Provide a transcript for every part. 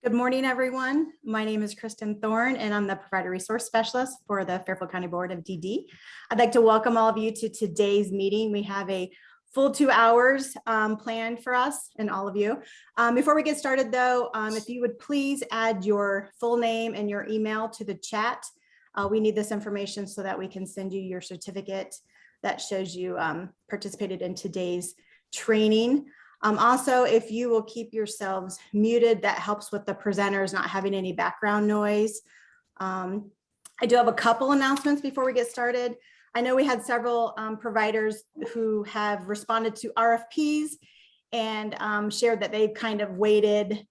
Good morning, everyone. My name is Kristen Thorne, and I'm the Provider Resource Specialist for the Fairfield County Board of DD. I'd like to welcome all of you to today's meeting. We have a full 2 hours planned for us and all of you. Before we get started, though, if you would please add your full name and your email to the chat. We need this information so that we can send you your certificate that shows you participated in today's training. Also, if you will keep yourselves muted, that helps with the presenters not having any background noise. I do have a couple announcements before we get started. I know we had several providers who have responded to RFPs and shared that they've kind of waited,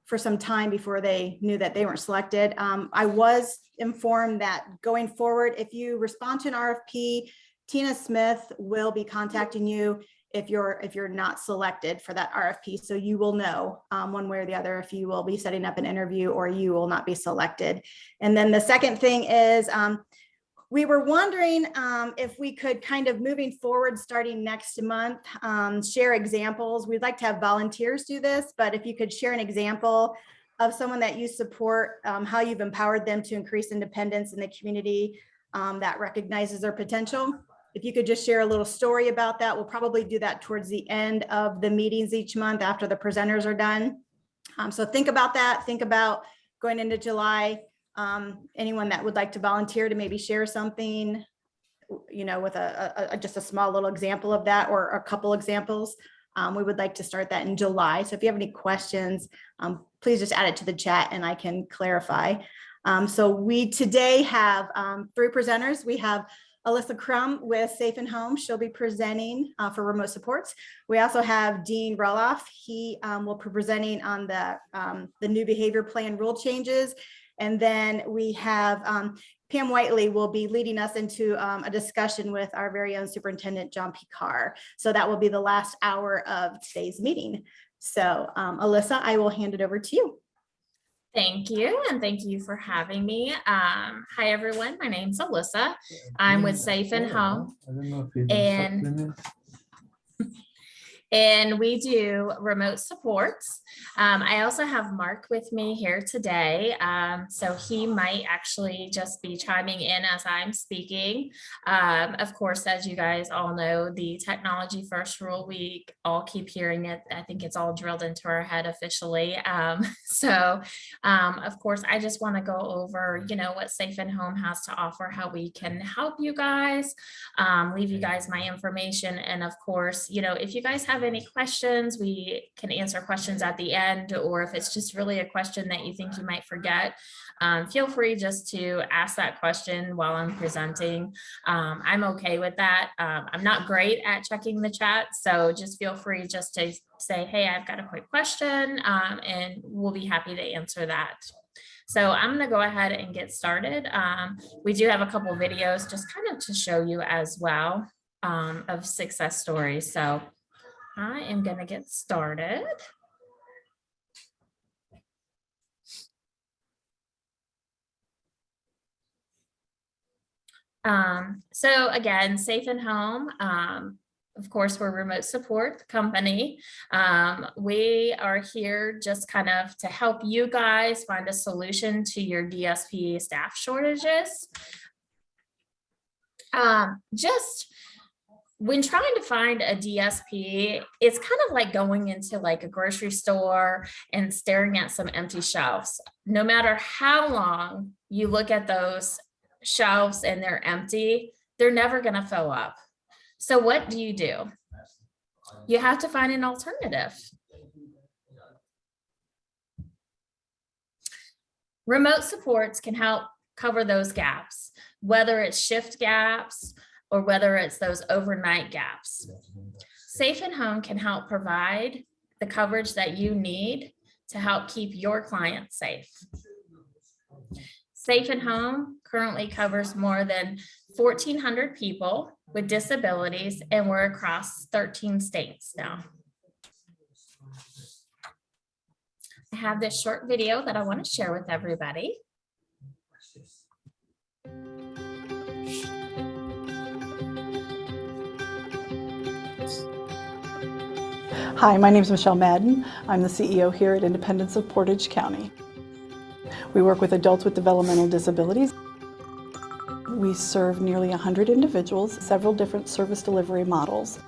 for some time before they knew that they weren't selected. I was informed that going forward, if you respond to an RFP, Tina Smith will be contacting you if you're not selected for that RFP. So you will know one way or the other if you will be setting up an interview or you will not be selected. And then the second thing is we were wondering if we could kind of moving forward starting next month, share examples. We'd like to have volunteers do this, but if you could share an example of someone that you support, how you've empowered them to increase independence in the community that recognizes their potential. If you could just share a little story about that. We'll probably do that towards the end of the meetings each month after the presenters are done. So think about that. Think about going into July. Anyone that would like to volunteer to maybe share something, with just a small little example of that or a couple examples. We would like to start that in July. So if you have any questions, please just add it to the chat and I can clarify. So we today have 3 presenters. We have Alyssa Crum with Safe and Home. She'll be presenting for remote supports. We also have Dean Roloff. He will be presenting on the new behavior plan rule changes. And then we have Pam Whiteley will be leading us into a discussion with our very own Superintendent John Picard. So that will be the last hour of today's meeting. So Alyssa, I will hand it over to you. Thank you, and thank you for having me. Hi, everyone. My name's Alyssa. I'm with Safe and Home, and we do remote supports. I also have Mark with me here today, so he might actually just be chiming in as I'm speaking. Of course, as you guys all know, the technology first rule, we all keep hearing it. I think it's all drilled into our head officially. Of course, I just want to go over, what Safe and Home has to offer, how we can help you guys, leave you guys my information. And of course, if you guys have any questions, we can answer questions at the end, or if it's just really a question that you think you might forget, feel free just to ask that question while I'm presenting. I'm okay with that. I'm not great at checking the chat, so just feel free just to say, hey, I've got a quick question, and we'll be happy to answer that. So I'm going to go ahead and get started. We do have a couple videos just kind of to show you as well of success stories. So I am going to get started. So again, Safe and Home. Of course, we're a remote support company. We are here just kind of to help you guys find a solution to your DSP staff shortages. Just when trying to find a DSP, it's kind of like going into like a grocery store and staring at some empty shelves. No matter how long you look at those shelves and they're empty, they're never going to fill up. So what do? You have to find an alternative. Remote supports can help cover those gaps, whether it's shift gaps or whether it's those overnight gaps. Safe and Home can help provide the coverage that you need to help keep your clients safe. Safe and Home currently covers more than 1,400 people with disabilities, and we're across 13 states now. I have this short video that I want to share with everybody. Hi, my name is Michelle Madden. I'm the CEO here at Independence of Portage County. We work with adults with developmental disabilities. We serve nearly 100 individuals, several different service delivery models.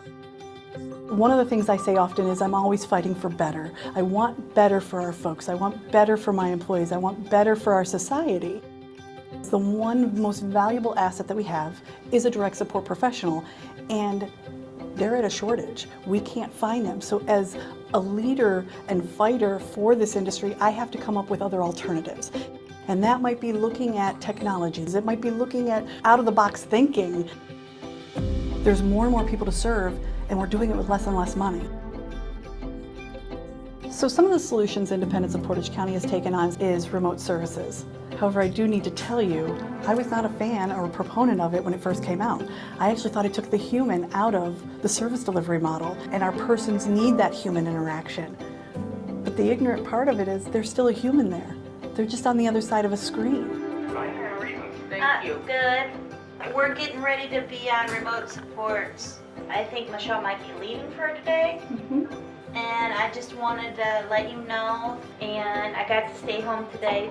One of the things I say often is I'm always fighting for better. I want better for our folks. I want better for my employees. I want better for our society. The one most valuable asset that we have is a direct support professional, and they're at a shortage. We can't find them. So as a leader and fighter for this industry, I have to come up with other alternatives. And that might be looking at technologies. It might be looking at out-of-the-box thinking. There's more and more people to serve, and we're doing it with less and less money. So some of the solutions Independence of Portage County has taken on is remote services. However, I do need to tell you, I was not a fan or a proponent of it when it first came out. I actually thought it took the human out of the service delivery model, and our persons need that human interaction. But the ignorant part of it is there's still a human there. They're just on the other side of a screen. Thank you. Good. We're getting ready to be on remote supports. I think Michelle might be leaving for today. And I just wanted to let you know, and I got to stay home today.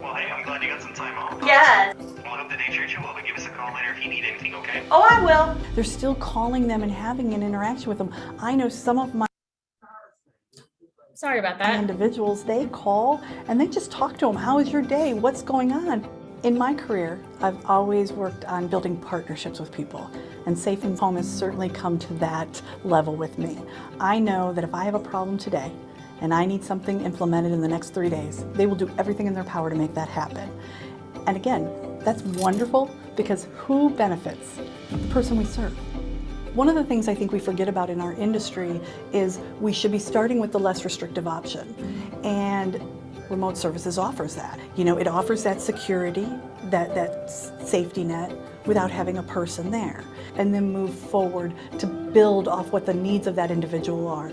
Well, hey, I'm glad you got some time off. Yes. Well, I hope the day treats you well, but give us a call later if you need anything, okay? Oh, I will. They're still calling them and having an interaction with them. I know some of my Sorry about that. individuals, they call and they just talk to them. How is your day? What's going on? In my career, I've always worked on building partnerships with people, and Safe and Home has certainly come to that level with me. I know that if I have a problem today and I need something implemented in the next 3 days, they will do everything in their power to make that happen. And again, that's wonderful because who benefits? The person we serve. One of the things I think we forget about in our industry is we should be starting with the less restrictive option. And remote services offers that. You know, it offers that security, that safety net without having a person there. And then move forward to build off what the needs of that individual are.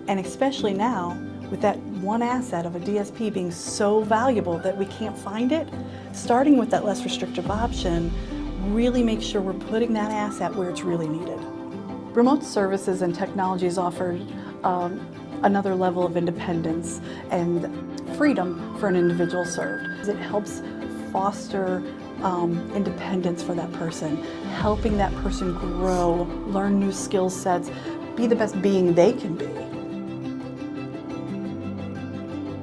And especially now, with that one asset of a DSP being so valuable that we can't find it, starting with that less restrictive option really makes sure we're putting that asset where it's really needed. Remote services and technologies offer another level of independence and freedom for an individual served. It helps foster independence for that person, helping that person grow, learn new skill sets, be the best being they can be.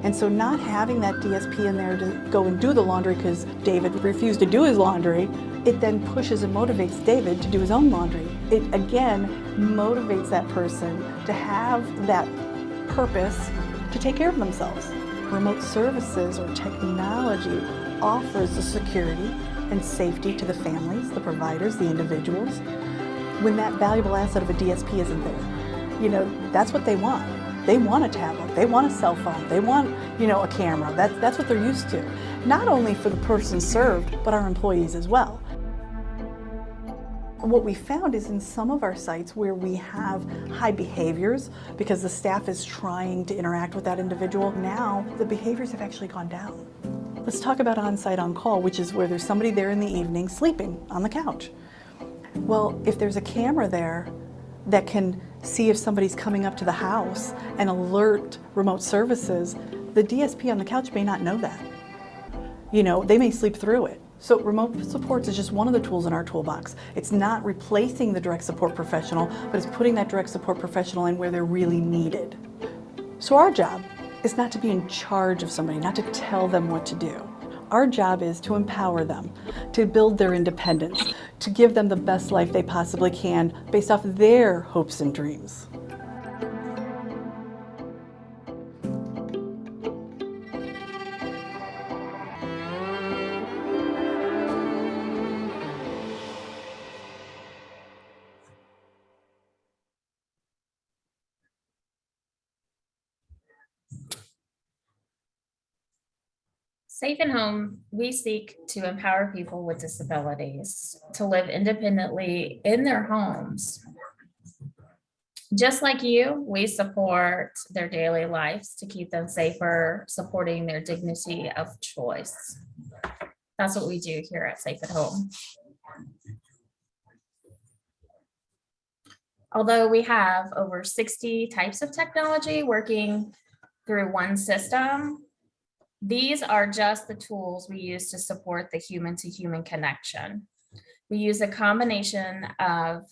And so not having that DSP in there to go and do the laundry because David refused to do his laundry, it then pushes and motivates David to do his own laundry. It again motivates that person to have that purpose to take care of themselves. Remote services or technology offers the security and safety to the families, the providers, the individuals, when that valuable asset of a DSP isn't there. You know, that's what they want. They want a tablet, they want a cell phone, they want, you know, a camera. That's what they're used to. Not only for the person served, but our employees as well. What we found is in some of our sites where we have high behaviors because the staff is trying to interact with that individual, now the behaviors have actually gone down. Let's talk about on-site on-call, which is where there's somebody there in the evening sleeping on the couch. Well, if there's a camera there that can see if somebody's coming up to the house and alert remote services, the DSP on the couch may not know that. You know, they may sleep through it. So remote supports is just one of the tools in our toolbox. It's not replacing the direct support professional, but it's putting that direct support professional in where they're really needed. So our job is not to be in charge of somebody, not to tell them what to do. Our job is to empower them, to build their independence, to give them the best life they possibly can based off their hopes and dreams. Safe and Home, we seek to empower people with disabilities to live independently in their homes. Just like you, we support their daily lives to keep them safer, supporting their dignity of choice. That's what we do here at Safe at Home. Although we have over 60 types of technology working through one system, these are just the tools we use to support the human-to-human connection. We use a combination of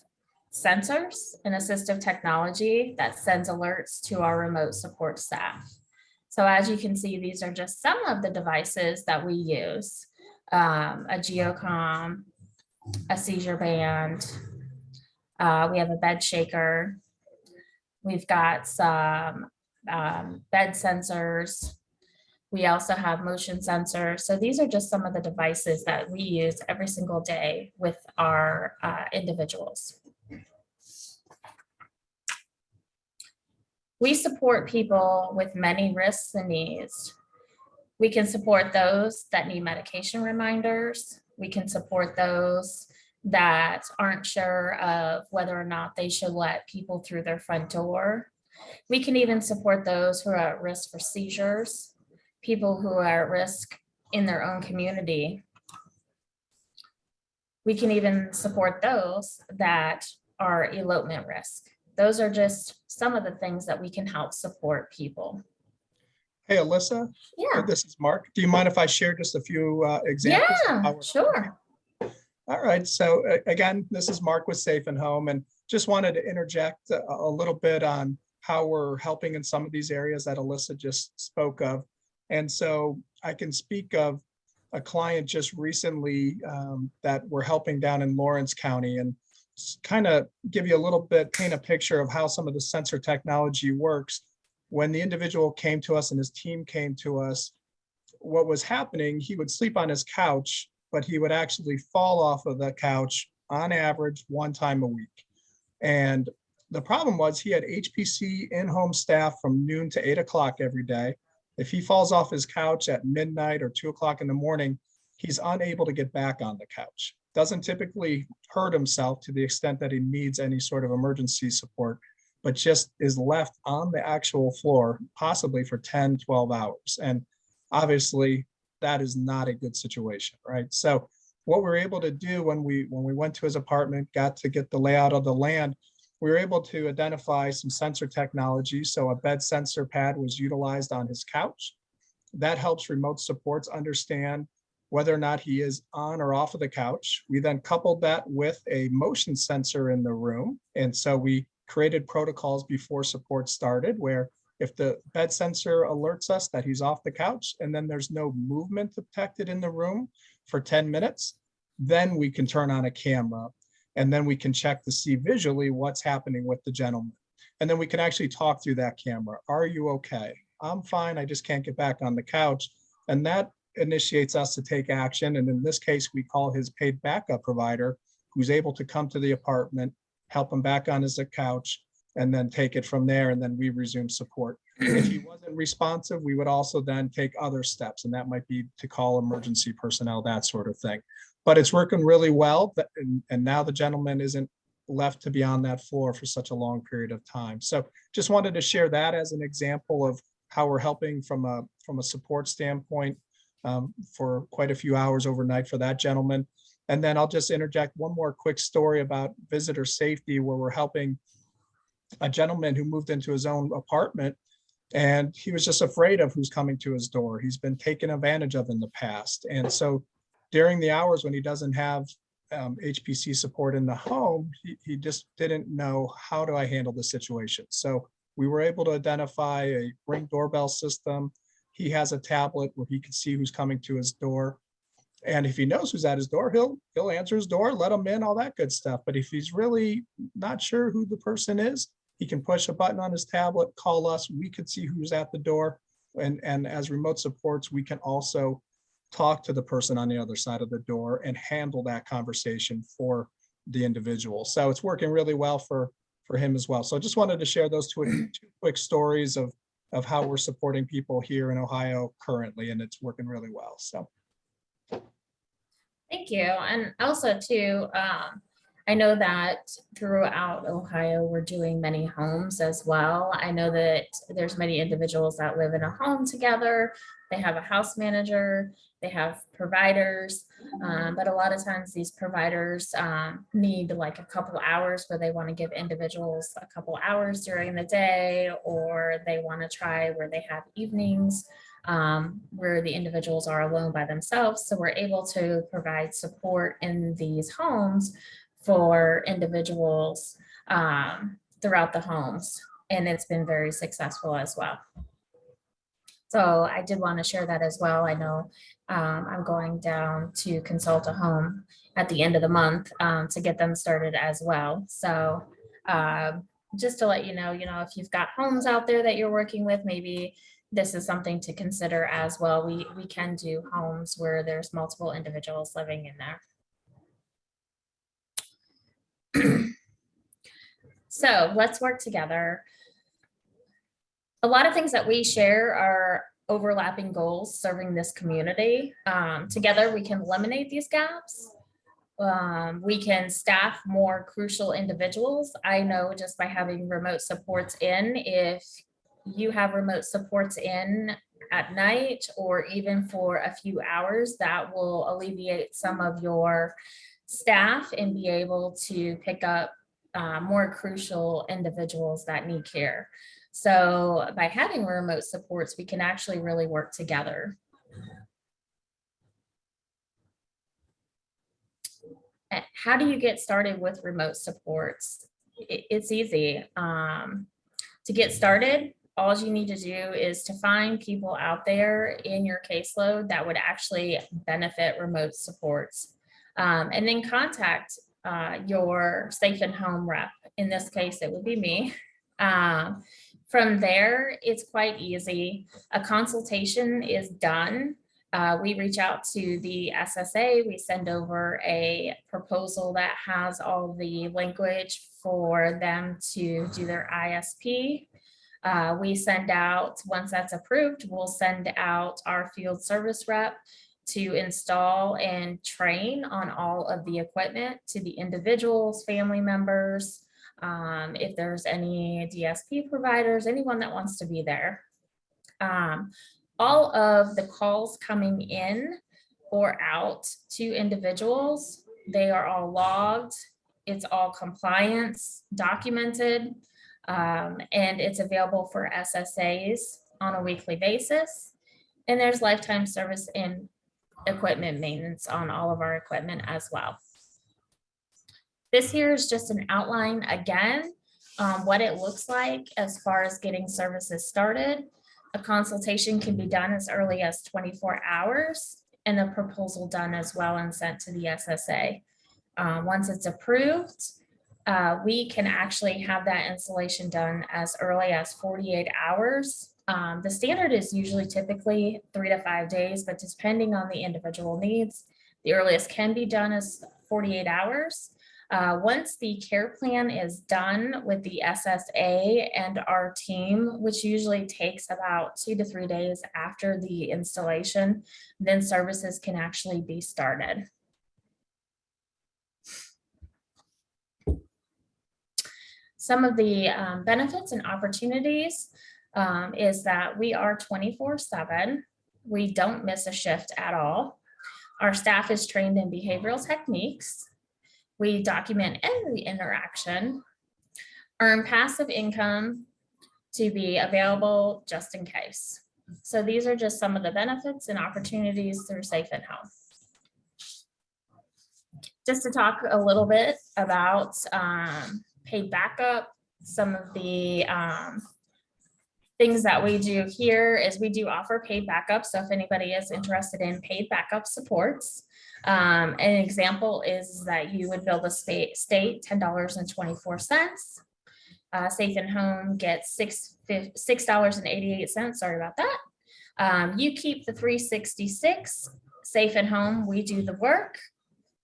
sensors and assistive technology that sends alerts to our remote support staff. So as you can see, these are just some of the devices that we use. A geocom, a seizure band, we have a bed shaker. We've got some bed sensors. We also have motion sensors. So these are just some of the devices that we use every single day with our individuals. We support people with many risks and needs. We can support those that need medication reminders. We can support those that aren't sure of whether or not they should let people through their front door. We can even support those who are at risk for seizures, people who are at risk in their own community. We can even support those that are elopement risk. Those are just some of the things that we can help support people. Hey, Alyssa. Yeah. This is Mark. Do you mind if I share just a few examples? of how Yeah, we're sure. All right. So again, this is Mark with Safe and Home, and just wanted to interject a little bit on how we're helping in some of these areas that Alyssa just spoke of. And so I can speak of a client just recently that we're helping down in Lawrence County, and kind of give you a little bit, paint a picture of how some of the sensor technology works. When the individual came to us and his team came to us, what was happening, he would sleep on his couch, but he would actually fall off of the couch on average one time a week. And the problem was he had HPC in-home staff from noon to 8 o'clock every day. If he falls off his couch at midnight or 2 o'clock in the morning, he's unable to get back on the couch. Doesn't typically hurt himself to the extent that he needs any sort of emergency support, but just is left on the actual floor, possibly for 10, 12 hours. And obviously that is not a good situation, right? So what we were able to do when we went to his apartment, got to get the layout of the land, we were able to identify some sensor technology. So a bed sensor pad was utilized on his couch. That helps remote supports understand whether or not he is on or off of the couch. We then coupled that with a motion sensor in the room. And so we created protocols before support started, where if the bed sensor alerts us that he's off the couch and then there's no movement detected in the room for 10 minutes, then we can turn on a camera, and then we can check to see visually what's happening with the gentleman. And then we can actually talk through that camera. Are you okay? I'm fine, I just can't get back on the couch. And that initiates us to take action. And in this case, we call his paid backup provider, who's able to come to the apartment, help him back on his couch, and then take it from there. And then we resume support. If he wasn't responsive, we would also then take other steps, and that might be to call emergency personnel, that sort of thing. But it's working really well. And now the gentleman isn't left to be on that floor for such a long period of time. So just wanted to share that as an example of how we're helping from a support standpoint for quite a few hours overnight for that gentleman. And then I'll just interject one more quick story about visitor safety, where we're helping a gentleman who moved into his own apartment, and he was just afraid of who's coming to his door. He's been taken advantage of in the past. And so during the hours when he doesn't have HPC support in the home, he just didn't know, how do I handle the situation? So we were able to identify a Ring doorbell system. He has a tablet where he can see who's coming to his door. And if he knows who's at his door, he'll answer his door, let him in, all that good stuff. But if he's really not sure who the person is, he can push a button on his tablet, call us, we could see who's at the door. And as remote supports, we can also talk to the person on the other side of the door and handle that conversation for the individual. So it's working really well for him as well. So I just wanted to share those two quick stories of how we're supporting people here in Ohio currently, and it's working really well. So Thank you. And also too, I know that throughout Ohio, we're doing many homes as well. I know that there's many individuals that live in a home together. They have a house manager, they have providers, but a lot of times these providers need like a couple hours where they want to give individuals a couple hours during the day, or they want to try where they have evenings where the individuals are alone by themselves. So we're able to provide support in these homes for individuals throughout the homes, and it's been very successful as well. So I did want to share that as well. I know I'm going down to consult a home at the end of the month to get them started as well. So just to let you know, if you've got homes out there that you're working with, maybe this is something to consider as well. We can do homes where there's multiple individuals living in there. So let's work together. A lot of things that we share are overlapping goals serving this community. Together, we can eliminate these gaps. We can staff more crucial individuals. I know just by having remote supports in, if you have remote supports in at night or even for a few hours, that will alleviate some of your staff and be able to pick up more crucial individuals that need care. So by having remote supports, we can actually really work together. How do you get started with remote supports? It's easy. To get started, all you need to do is to find people out there in your caseload that would actually benefit remote supports. And then contact your Safe and Home rep. In this case, it would be me. From there, it's quite easy. A consultation is done. We reach out to the SSA. We send over a proposal that has all the language for them to do their ISP. We send out, once that's approved, we'll send out our field service rep to install and train on all of the equipment to the individuals, family members, if there's any DSP providers, anyone that wants to be there. All of the calls coming in or out to individuals, they are all logged. It's all compliance documented, and it's available for SSAs on a weekly basis. And there's lifetime service and equipment maintenance on all of our equipment as well. This here is just an outline again, what it looks like as far as getting services started. A consultation can be done as early as 24 hours and a proposal done as well and sent to the SSA. Once it's approved, we can actually have that installation done as early as 48 hours. The standard is usually typically 3 to 5 days, but depending on the individual needs, the earliest can be done as 48 hours. Once the care plan is done with the SSA and our team, which usually takes about 2 to 3 days after the installation, then services can actually be started. Some of the benefits and opportunities is that we are 24/7. We don't miss a shift at all. Our staff is trained in behavioral techniques. We document every interaction, earn passive income to be available just in case. So these are just some of the benefits and opportunities through Safe and Home. Just to talk a little bit about paid backup, some of the things that we do here is we do offer paid backup. So if anybody is interested in paid backup supports, an example is that you would bill the state $10.24. Safe and Home gets $6.88. Sorry about that. You keep the $3.66. Safe and Home, we do the work,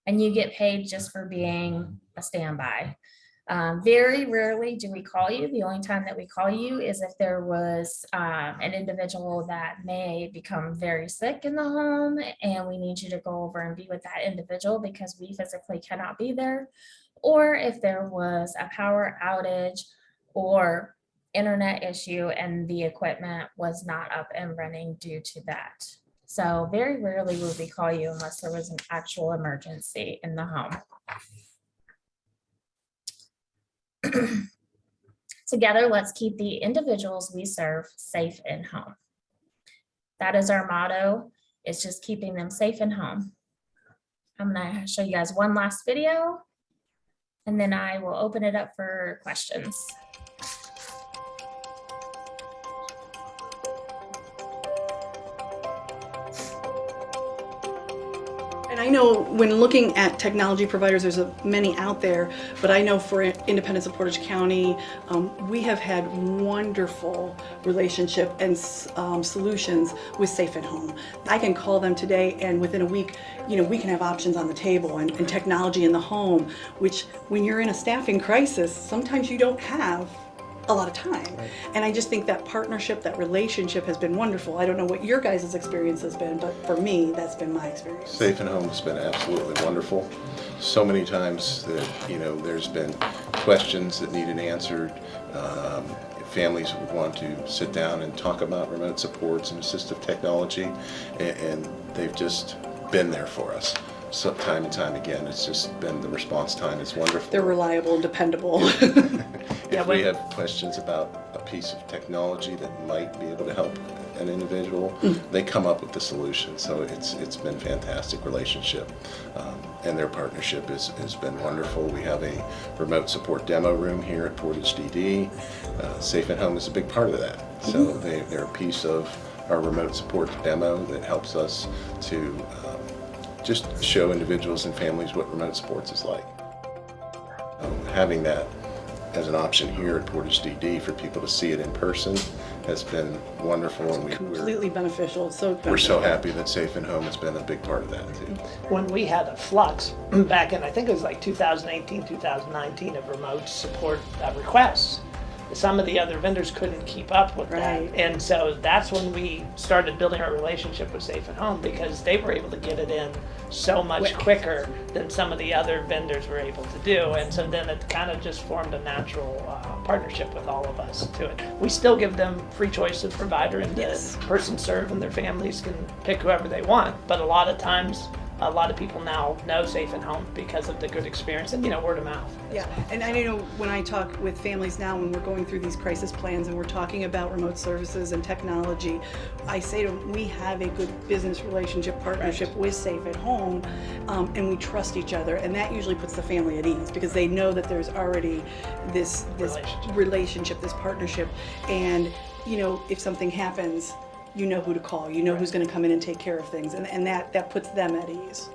and you get paid just for being a standby. Very rarely do we call you. The only time that we call you is if there was an individual that may become very sick in the home and we need you to go over and be with that individual because we physically cannot be there, or if there was a power outage or internet issue and the equipment was not up and running due to that. So very rarely would we call you unless there was an actual emergency in the home. Together, let's keep the individuals we serve safe in home. That is our motto. It's just keeping them safe in home. I'm gonna show you guys one last video, and then I will open it up for questions. And I know when looking at technology providers, there's many out there, but I know for Independence of Portage County, we have had wonderful relationship and solutions with Safe at Home. I can call them today, and within a week, we can have options on the table and technology in the home, which when you're in a staffing crisis, sometimes you don't have a lot of time. Right. And I just think that partnership, that relationship has been wonderful. I don't know what your guys' experience has been, but for me, that's been my experience. Safe and Home has been absolutely wonderful. So many times that, there's been questions that needed answered. Families would want to sit down and talk about remote supports and assistive technology, and they've just been there for us. So time and time again, it's just been, the response time is wonderful. They're reliable and dependable. If we have questions about a piece of technology that might be able to help an individual, they come up with the solution. So it's been fantastic relationship, and their partnership has been wonderful. We have a remote support demo room here at Portage DD. Safe at Home is a big part of that. So they're a piece of our remote support demo that helps us to just show individuals and families what remote supports is like. Having that as an option here at Portage DD for people to see it in person has been wonderful, and completely beneficial. We're so happy that Safe and Home has been a big part of that too. When we had a flux back in, I think it was like 2018, 2019 of remote support requests, some of the other vendors couldn't keep up with that. And so that's when we started building our relationship with Safe at Home, because they were able to get it in so much quicker than some of the other vendors were able to do. And so then it kind of just formed a natural partnership with all of us to it. We still give them free choice of provider, and the person served and their families can pick whoever they want. But a lot of times, a lot of people now know Safe at Home because of the good experience and, word of mouth. Yeah, and I know when I talk with families now, when we're going through these crisis plans and we're talking about remote services and technology, I say to them, we have a good business relationship, partnership with Safe at Home, and we trust each other, and that usually puts the family at ease because they know that there's already this relationship, this partnership, and if something happens, you know who to call, you know who's going to come in and take care of things, and that puts them at ease.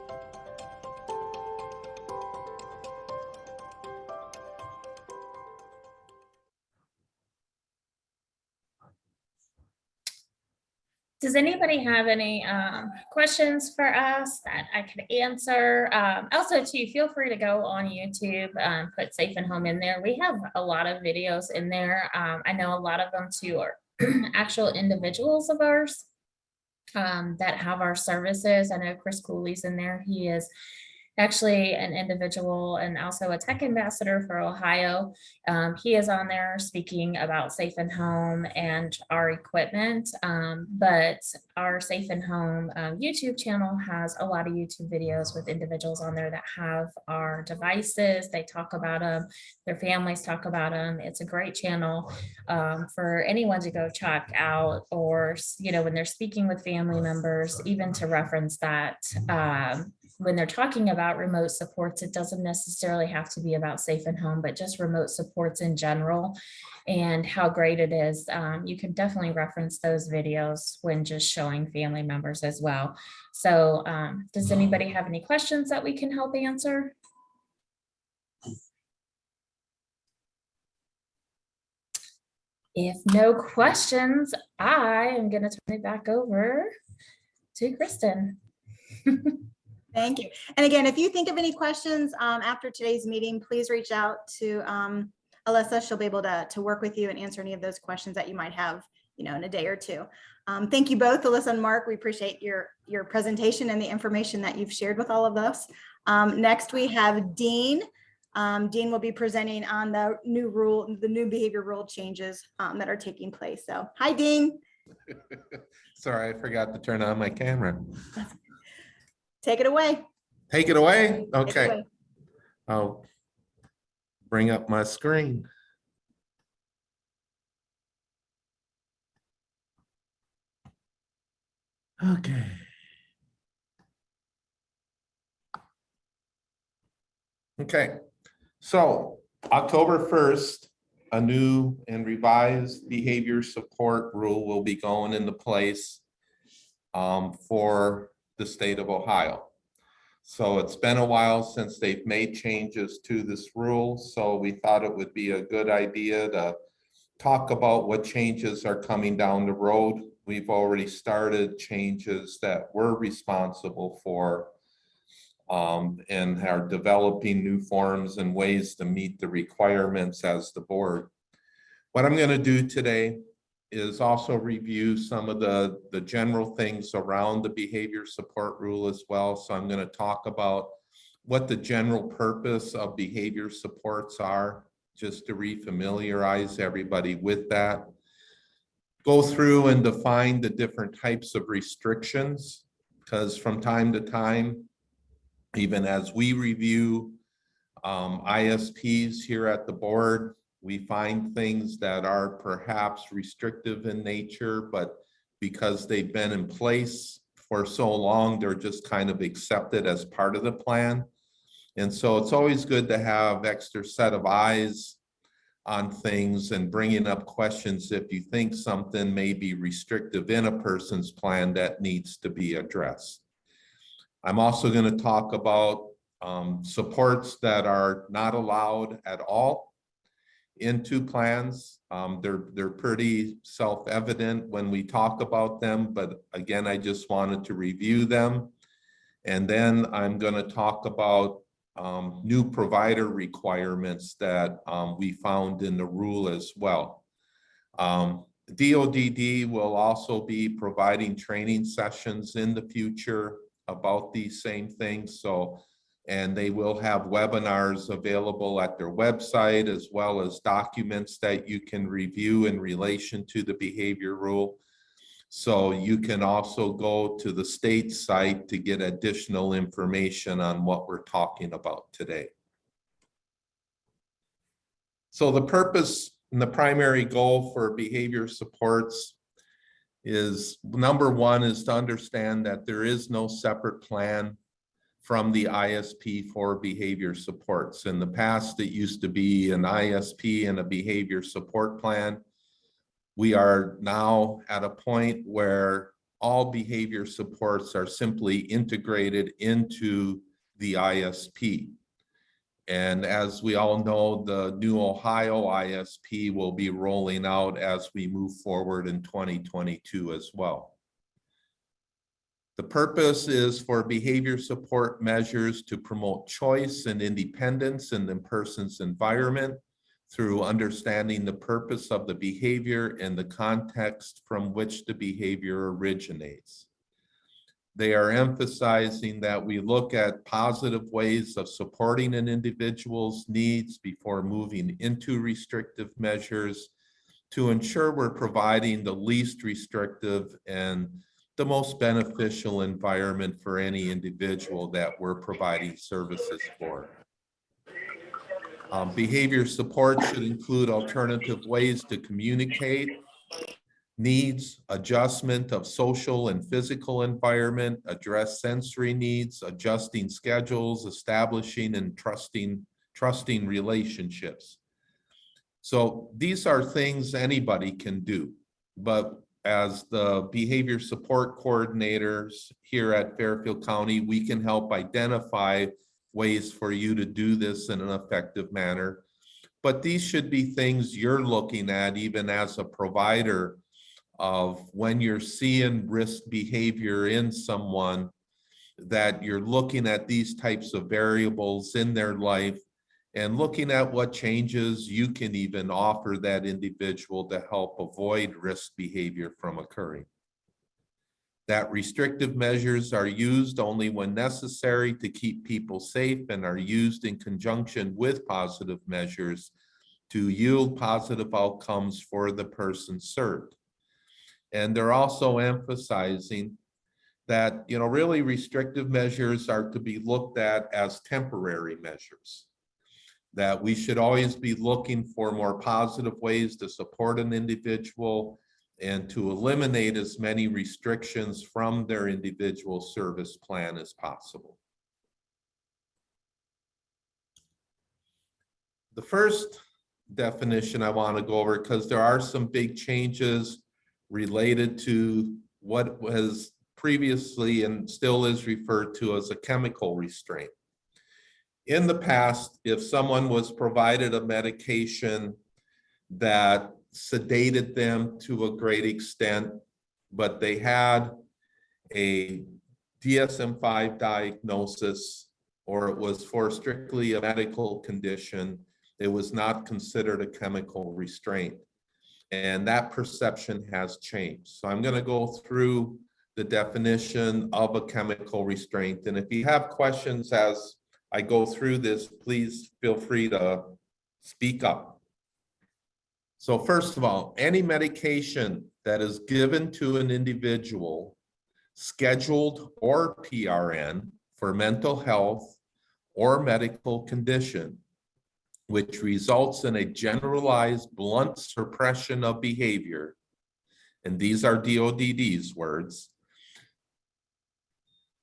Does anybody have any questions for us that I could answer? Also, too, feel free to go on YouTube, put Safe and Home in there. We have a lot of videos in there. I know a lot of them too are actual individuals of ours that have our services. I know Chris Cooley's in there. He is actually an individual and also a tech ambassador for Ohio. He is on there speaking about Safe and Home and our equipment, but our Safe and Home YouTube channel has a lot of YouTube videos with individuals on there that have our devices. They talk about them, their families talk about them. It's a great channel for anyone to go check out, or when they're speaking with family members, even to reference that. When they're talking about remote supports, it doesn't necessarily have to be about Safe and Home, but just remote supports in general and how great it is. You can definitely reference those videos when just showing family members as well. So does anybody have any questions that we can help answer? If no questions, I am going to turn it back over to Kristen. Thank you. And again, if you think of any questions after today's meeting, please reach out to Alyssa. She'll be able to work with you and answer any of those questions that you might have, in a day or two. Thank you both, Alyssa and Mark. We appreciate your presentation and the information that you've shared with all of us. Next, we have Dean Dean will be presenting on the new behavior rule changes that are taking place. So, hi, Dean. Sorry, I forgot to turn on my camera. Take it away. Take it away? Take it Okay. away. I'll bring up my screen. Okay. Okay, so October 1st, a new and revised behavior support rule will be going into place for the state of Ohio. So it's been a while since they've made changes to this rule, so we thought it would be a good idea to talk about what changes are coming down the road. We've already started changes that we're responsible for and are developing new forms and ways to meet the requirements as the board. What I'm going to do today is also review some of the general things around the behavior support rule as well. So I'm going to talk about what the general purpose of behavior supports are, just to refamiliarize everybody with that. Go through and define the different types of restrictions, because from time to time, even as we review ISPs here at the board, we find things that are perhaps restrictive in nature, but because they've been in place for so long, they're just kind of accepted as part of the plan. And so it's always good to have extra set of eyes on things and bringing up questions if you think something may be restrictive in a person's plan that needs to be addressed. I'm also going to talk about supports that are not allowed at all into plans. They're pretty self-evident when we talk about them, but again, I just wanted to review them. And then I'm going to talk about new provider requirements that we found in the rule as well. DODD will also be providing training sessions in the future about these same things. So, and they will have webinars available at their website, as well as documents that you can review in relation to the behavior rule. So you can also go to the state site to get additional information on what we're talking about today. So the purpose and the primary goal for behavior supports is, number one, is to understand that there is no separate plan from the ISP for behavior supports. In the past, it used to be an ISP and a behavior support plan. We are now at a point where all behavior supports are simply integrated into the ISP. And as we all know, the new Ohio ISP will be rolling out as we move forward in 2022 as well. The purpose is for behavior support measures to promote choice and independence in the person's environment through understanding the purpose of the behavior and the context from which the behavior originates. They are emphasizing that we look at positive ways of supporting an individual's needs before moving into restrictive measures to ensure we're providing the least restrictive and the most beneficial environment for any individual that we're providing services for. Behavior support should include alternative ways to communicate needs, adjustment of social and physical environment, address sensory needs, adjusting schedules, establishing and trusting relationships. So these are things anybody can do, but as the behavior support coordinators here at Fairfield County, we can help identify ways for you to do this in an effective manner. But these should be things you're looking at even as a provider of when you're seeing risk behavior in someone, that you're looking at these types of variables in their life and looking at what changes you can even offer that individual to help avoid risk behavior from occurring. that restrictive measures are used only when necessary to keep people safe and are used in conjunction with positive measures to yield positive outcomes for the person served. And they're also emphasizing that, really restrictive measures are to be looked at as temporary measures, that we should always be looking for more positive ways to support an individual and to eliminate as many restrictions from their individual service plan as possible. The first definition I want to go over, because there are some big changes related to what was previously and still is referred to as a chemical restraint. In the past, if someone was provided a medication that sedated them to a great extent, but they had a DSM-5 diagnosis, or it was for strictly a medical condition, it was not considered a chemical restraint. And that perception has changed. So I'm going to go through the definition of a chemical restraint. And if you have questions as I go through this, please feel free to speak up. So first of all, any medication that is given to an individual, scheduled or PRN, for mental health or medical condition, which results in a generalized blunt suppression of behavior, and these are DODD's words.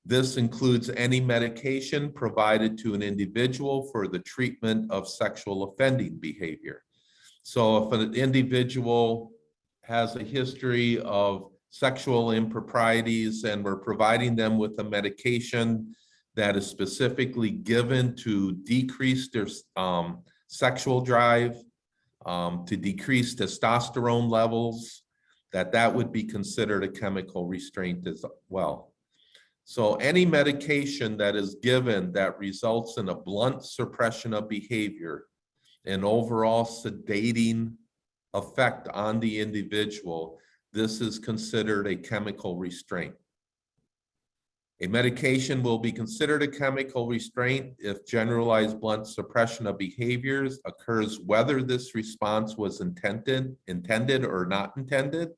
This includes any medication provided to an individual for the treatment of sexual offending behavior. So if an individual has a history of sexual improprieties and we're providing them with a medication that is specifically given to decrease their sexual drive, to decrease testosterone levels, that would be considered a chemical restraint as well. So any medication that is given that results in a blunt suppression of behavior, an overall sedating effect on the individual, this is considered a chemical restraint. A medication will be considered a chemical restraint if generalized blunt suppression of behaviors occurs whether this response was intended or not intended.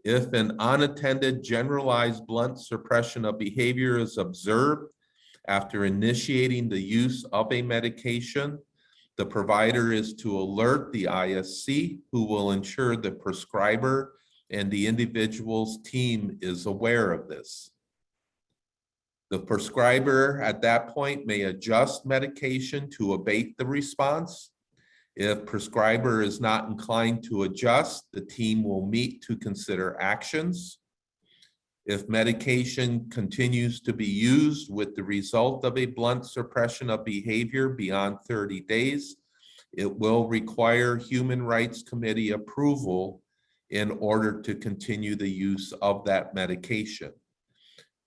If an unattended generalized blunt suppression of behavior is observed after initiating the use of a medication, the provider is to alert the ISC, who will ensure the prescriber and the individual's team is aware of this. The prescriber at that point may adjust medication to abate the response. If prescriber is not inclined to adjust, the team will meet to consider actions. If medication continues to be used with the result of a blunt suppression of behavior beyond 30 days, it will require Human Rights Committee approval in order to continue the use of that medication.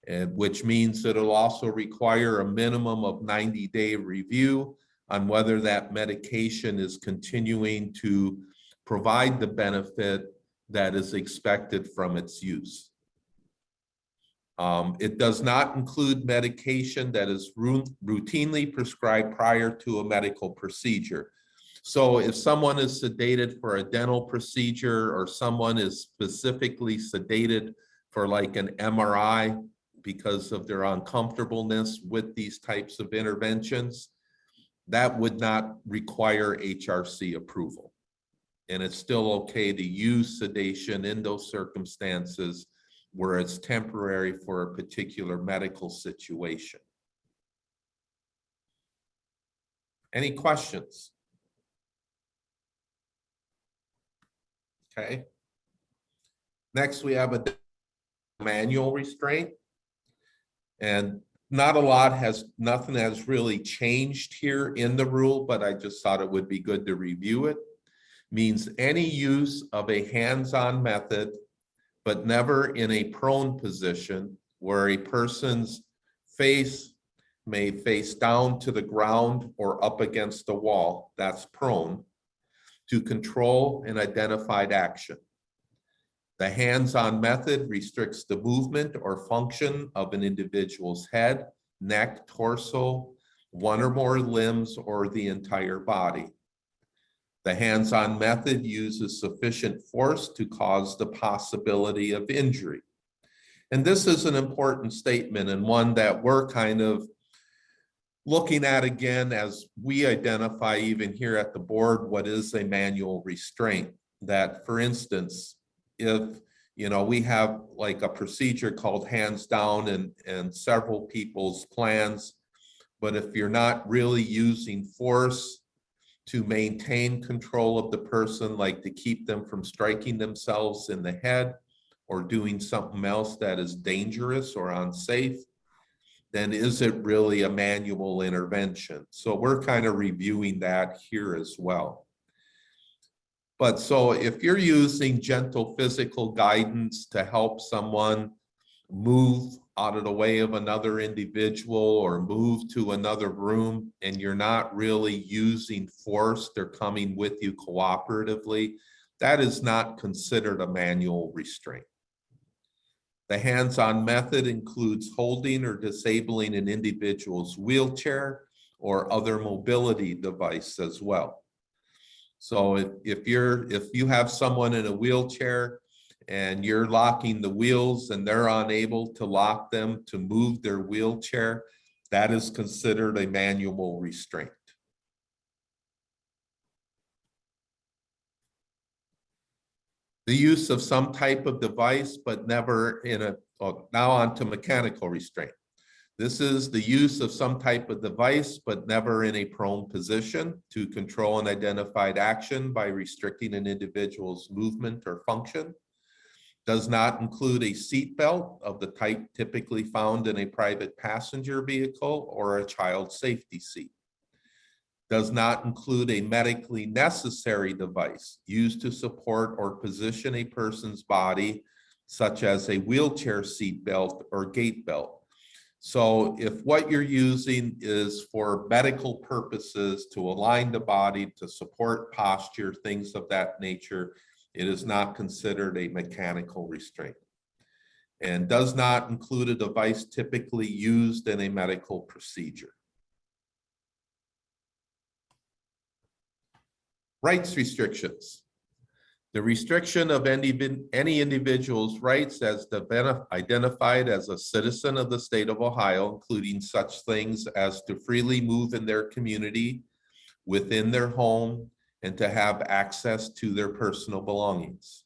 And which means that it'll also require a minimum of 90-day review on whether that medication is continuing to provide the benefit that is expected from its use. It does not include medication that is routinely prescribed prior to a medical procedure. So if someone is sedated for a dental procedure, or someone is specifically sedated for like an MRI because of their uncomfortableness with these types of interventions, that would not require HRC approval. And it's still okay to use sedation in those circumstances where it's temporary for a particular medical situation. Any questions? Okay. Next, we have a manual restraint. And nothing has really changed here in the rule, but I just thought it would be good to review it. Means any use of a hands-on method, but never in a prone position where a person's face may face down to the ground or up against the wall, that's prone, to control an identified action. The hands-on method restricts the movement or function of an individual's head, neck, torso, one or more limbs, or the entire body. The hands-on method uses sufficient force to cause the possibility of injury. And this is an important statement, and one that we're kind of looking at again as we identify even here at the board what is a manual restraint. That, for instance, if we have like a procedure called hands down and several people's plans, but if you're not really using force to maintain control of the person, like to keep them from striking themselves in the head or doing something else that is dangerous or unsafe, then is it really a manual intervention? So we're kind of reviewing that here as well. But so if you're using gentle physical guidance to help someone move out of the way of another individual or move to another room, and you're not really using force, they're coming with you cooperatively, that is not considered a manual restraint. The hands-on method includes holding or disabling an individual's wheelchair or other mobility device as well. So if you have someone in a wheelchair and you're locking the wheels and they're unable to lock them to move their wheelchair, that is considered a manual restraint. The use of some type of device, but never now on to mechanical restraint. This is the use of some type of device, but never in a prone position to control an identified action by restricting an individual's movement or function. Does not include a seat belt of the type typically found in a private passenger vehicle or a child safety seat. Does not include a medically necessary device used to support or position a person's body, such as a wheelchair seat belt or gait belt. So if what you're using is for medical purposes to align the body, to support posture, things of that nature, it is not considered a mechanical restraint. And does not include a device typically used in a medical procedure. Rights restrictions. The restriction of any individual's rights as identified as a citizen of the state of Ohio, including such things as to freely move in their community, within their home, and to have access to their personal belongings.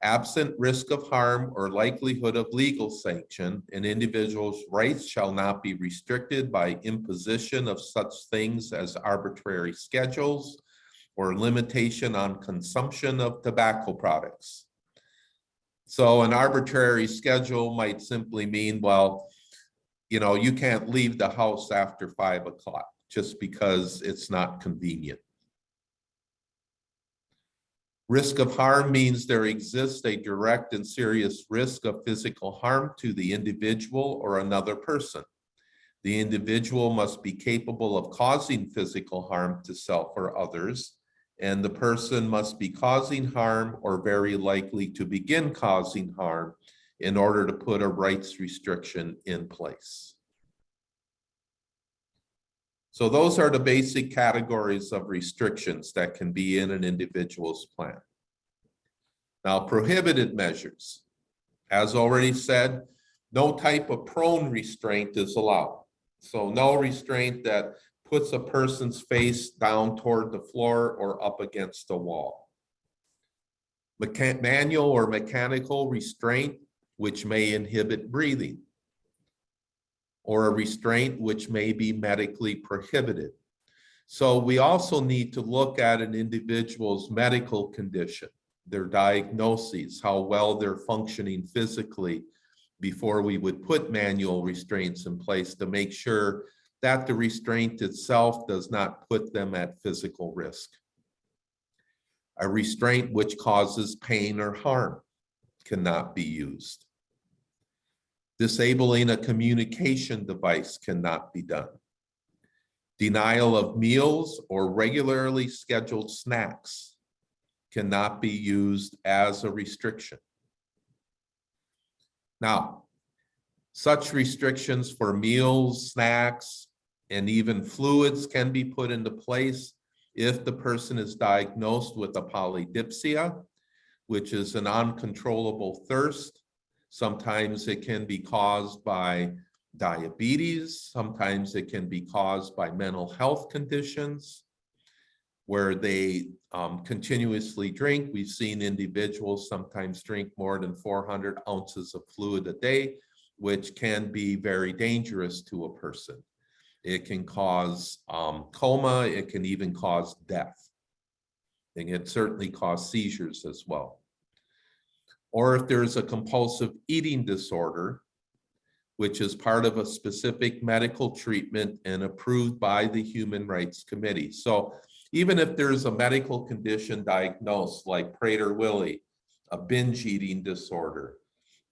Absent risk of harm or likelihood of legal sanction, an individual's rights shall not be restricted by imposition of such things as arbitrary schedules or limitation on consumption of tobacco products. So an arbitrary schedule might simply mean, well, you can't leave the house after 5 o'clock just because it's not convenient. Risk of harm means there exists a direct and serious risk of physical harm to the individual or another person. The individual must be capable of causing physical harm to self or others, and the person must be causing harm or very likely to begin causing harm in order to put a rights restriction in place. So those are the basic categories of restrictions that can be in an individual's plan. Now, prohibited measures. As already said, no type of prone restraint is allowed. So no restraint that puts a person's face down toward the floor or up against a wall. Manual or mechanical restraint, which may inhibit breathing, or a restraint which may be medically prohibited. So we also need to look at an individual's medical condition, their diagnoses, how well they're functioning physically before we would put manual restraints in place to make sure that the restraint itself does not put them at physical risk. A restraint which causes pain or harm cannot be used. Disabling a communication device cannot be done. Denial of meals or regularly scheduled snacks cannot be used as a restriction. Now, such restrictions for meals, snacks, and even fluids can be put into place if the person is diagnosed with a polydipsia, which is an uncontrollable thirst. Sometimes it can be caused by diabetes. Sometimes it can be caused by mental health conditions where they continuously drink. We've seen individuals sometimes drink more than 400 ounces of fluid a day, which can be very dangerous to a person. It can cause coma. It can even cause death. And it certainly cause seizures as well. Or if there's a compulsive eating disorder, which is part of a specific medical treatment and approved by the Human Rights Committee. So even if there's a medical condition diagnosed like Prader-Willi, a binge eating disorder,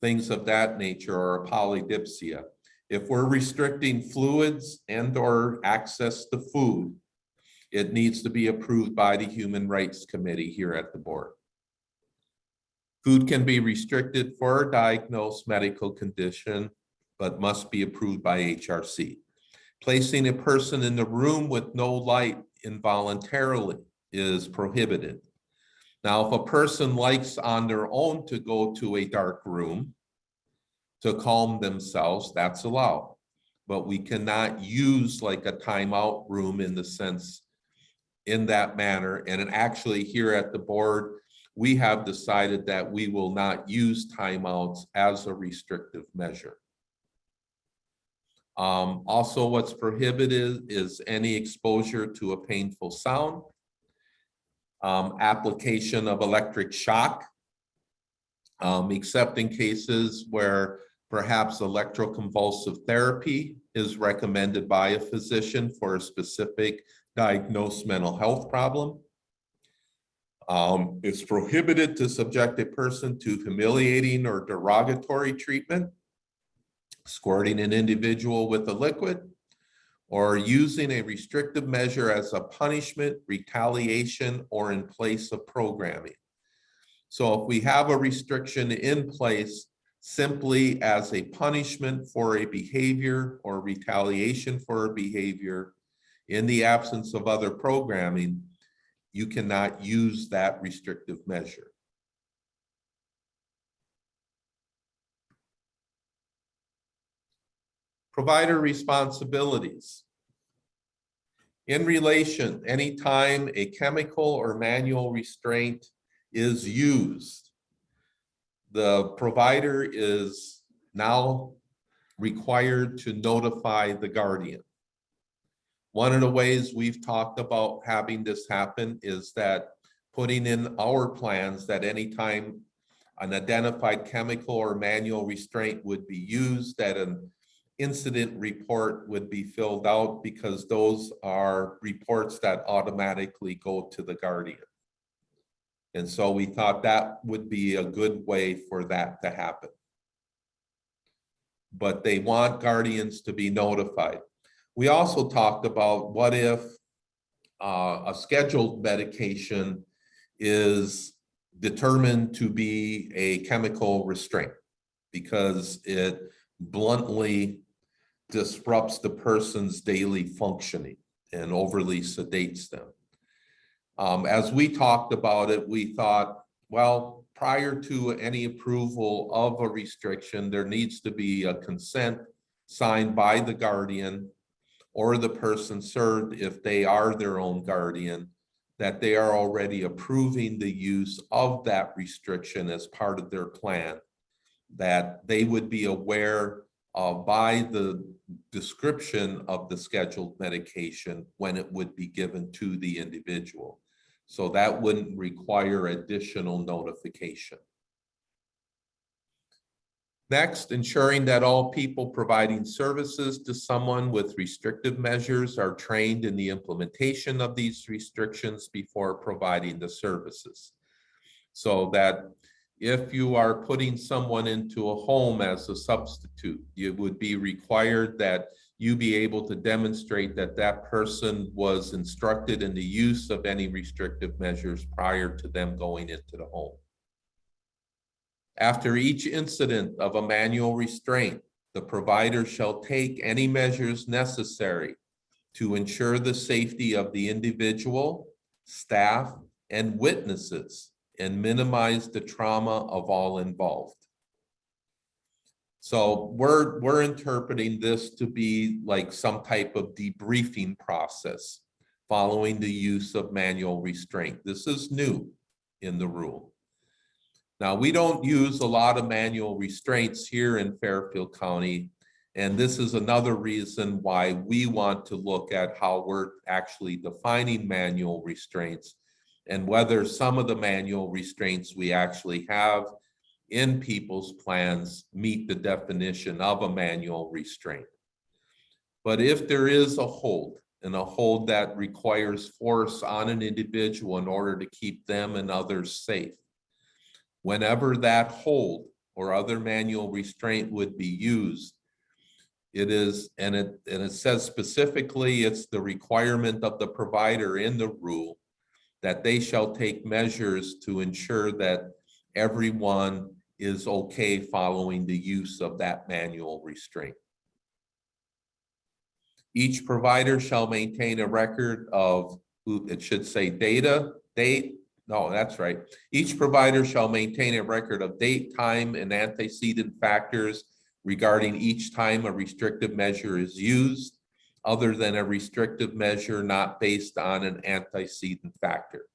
things of that nature, or a polydipsia, if we're restricting fluids and or access to food, it needs to be approved by the Human Rights Committee here at the board. Food can be restricted for a diagnosed medical condition, but must be approved by HRC. Placing a person in the room with no light involuntarily is prohibited. Now, if a person likes on their own to go to a dark room to calm themselves, that's allowed. But we cannot use like a timeout room in the sense in that manner. And actually here at the board, we have decided that we will not use timeouts as a restrictive measure. Also, what's prohibited is any exposure to a painful sound, application of electric shock, except in cases where perhaps electroconvulsive therapy is recommended by a physician for a specific diagnosed mental health problem. It's prohibited to subject a person to humiliating or derogatory treatment, squirting an individual with a liquid, or using a restrictive measure as a punishment, retaliation, or in place of programming. So if we have a restriction in place simply as a punishment for a behavior or retaliation for a behavior in the absence of other programming, you cannot use that restrictive measure. Provider responsibilities. In relation, anytime a chemical or manual restraint is used, the provider is now required to notify the guardian. One of the ways we've talked about having this happen is that putting in our plans that anytime an identified chemical or manual restraint would be used, that an incident report would be filled out, because those are reports that automatically go to the guardian. And so we thought that would be a good way for that to happen. But they want guardians to be notified. We also talked about what if a scheduled medication is determined to be a chemical restraint because it bluntly disrupts the person's daily functioning and overly sedates them. As we talked about it, we thought, well, prior to any approval of a restriction, there needs to be a consent signed by the guardian or the person served, if they are their own guardian, that they are already approving the use of that restriction as part of their plan, that they would be aware by the description of the scheduled medication when it would be given to the individual. So that wouldn't require additional notification. Next, ensuring that all people providing services to someone with restrictive measures are trained in the implementation of these restrictions before providing the services. So that if you are putting someone into a home as a substitute, it would be required that you be able to demonstrate that that person was instructed in the use of any restrictive measures prior to them going into the home. After each incident of a manual restraint, the provider shall take any measures necessary to ensure the safety of the individual, staff, and witnesses, and minimize the trauma of all involved. So we're interpreting this to be like some type of debriefing process following the use of manual restraint. This is new in the rule. Now, we don't use a lot of manual restraints here in Fairfield County, and this is another reason why we want to look at how we're actually defining manual restraints and whether some of the manual restraints we actually have in people's plans meet the definition of a manual restraint. But if there is a hold, and a hold that requires force on an individual in order to keep them and others safe, whenever that hold or other manual restraint would be used, it is, and it says specifically, it's the requirement of the provider in the rule that they shall take measures to ensure that everyone is okay following the use of that manual restraint. Each provider shall maintain a record of, it should say that's right. Each provider shall maintain a record of date, time, and antecedent factors regarding each time a restrictive measure is used, other than a restrictive measure not based on an antecedent factor.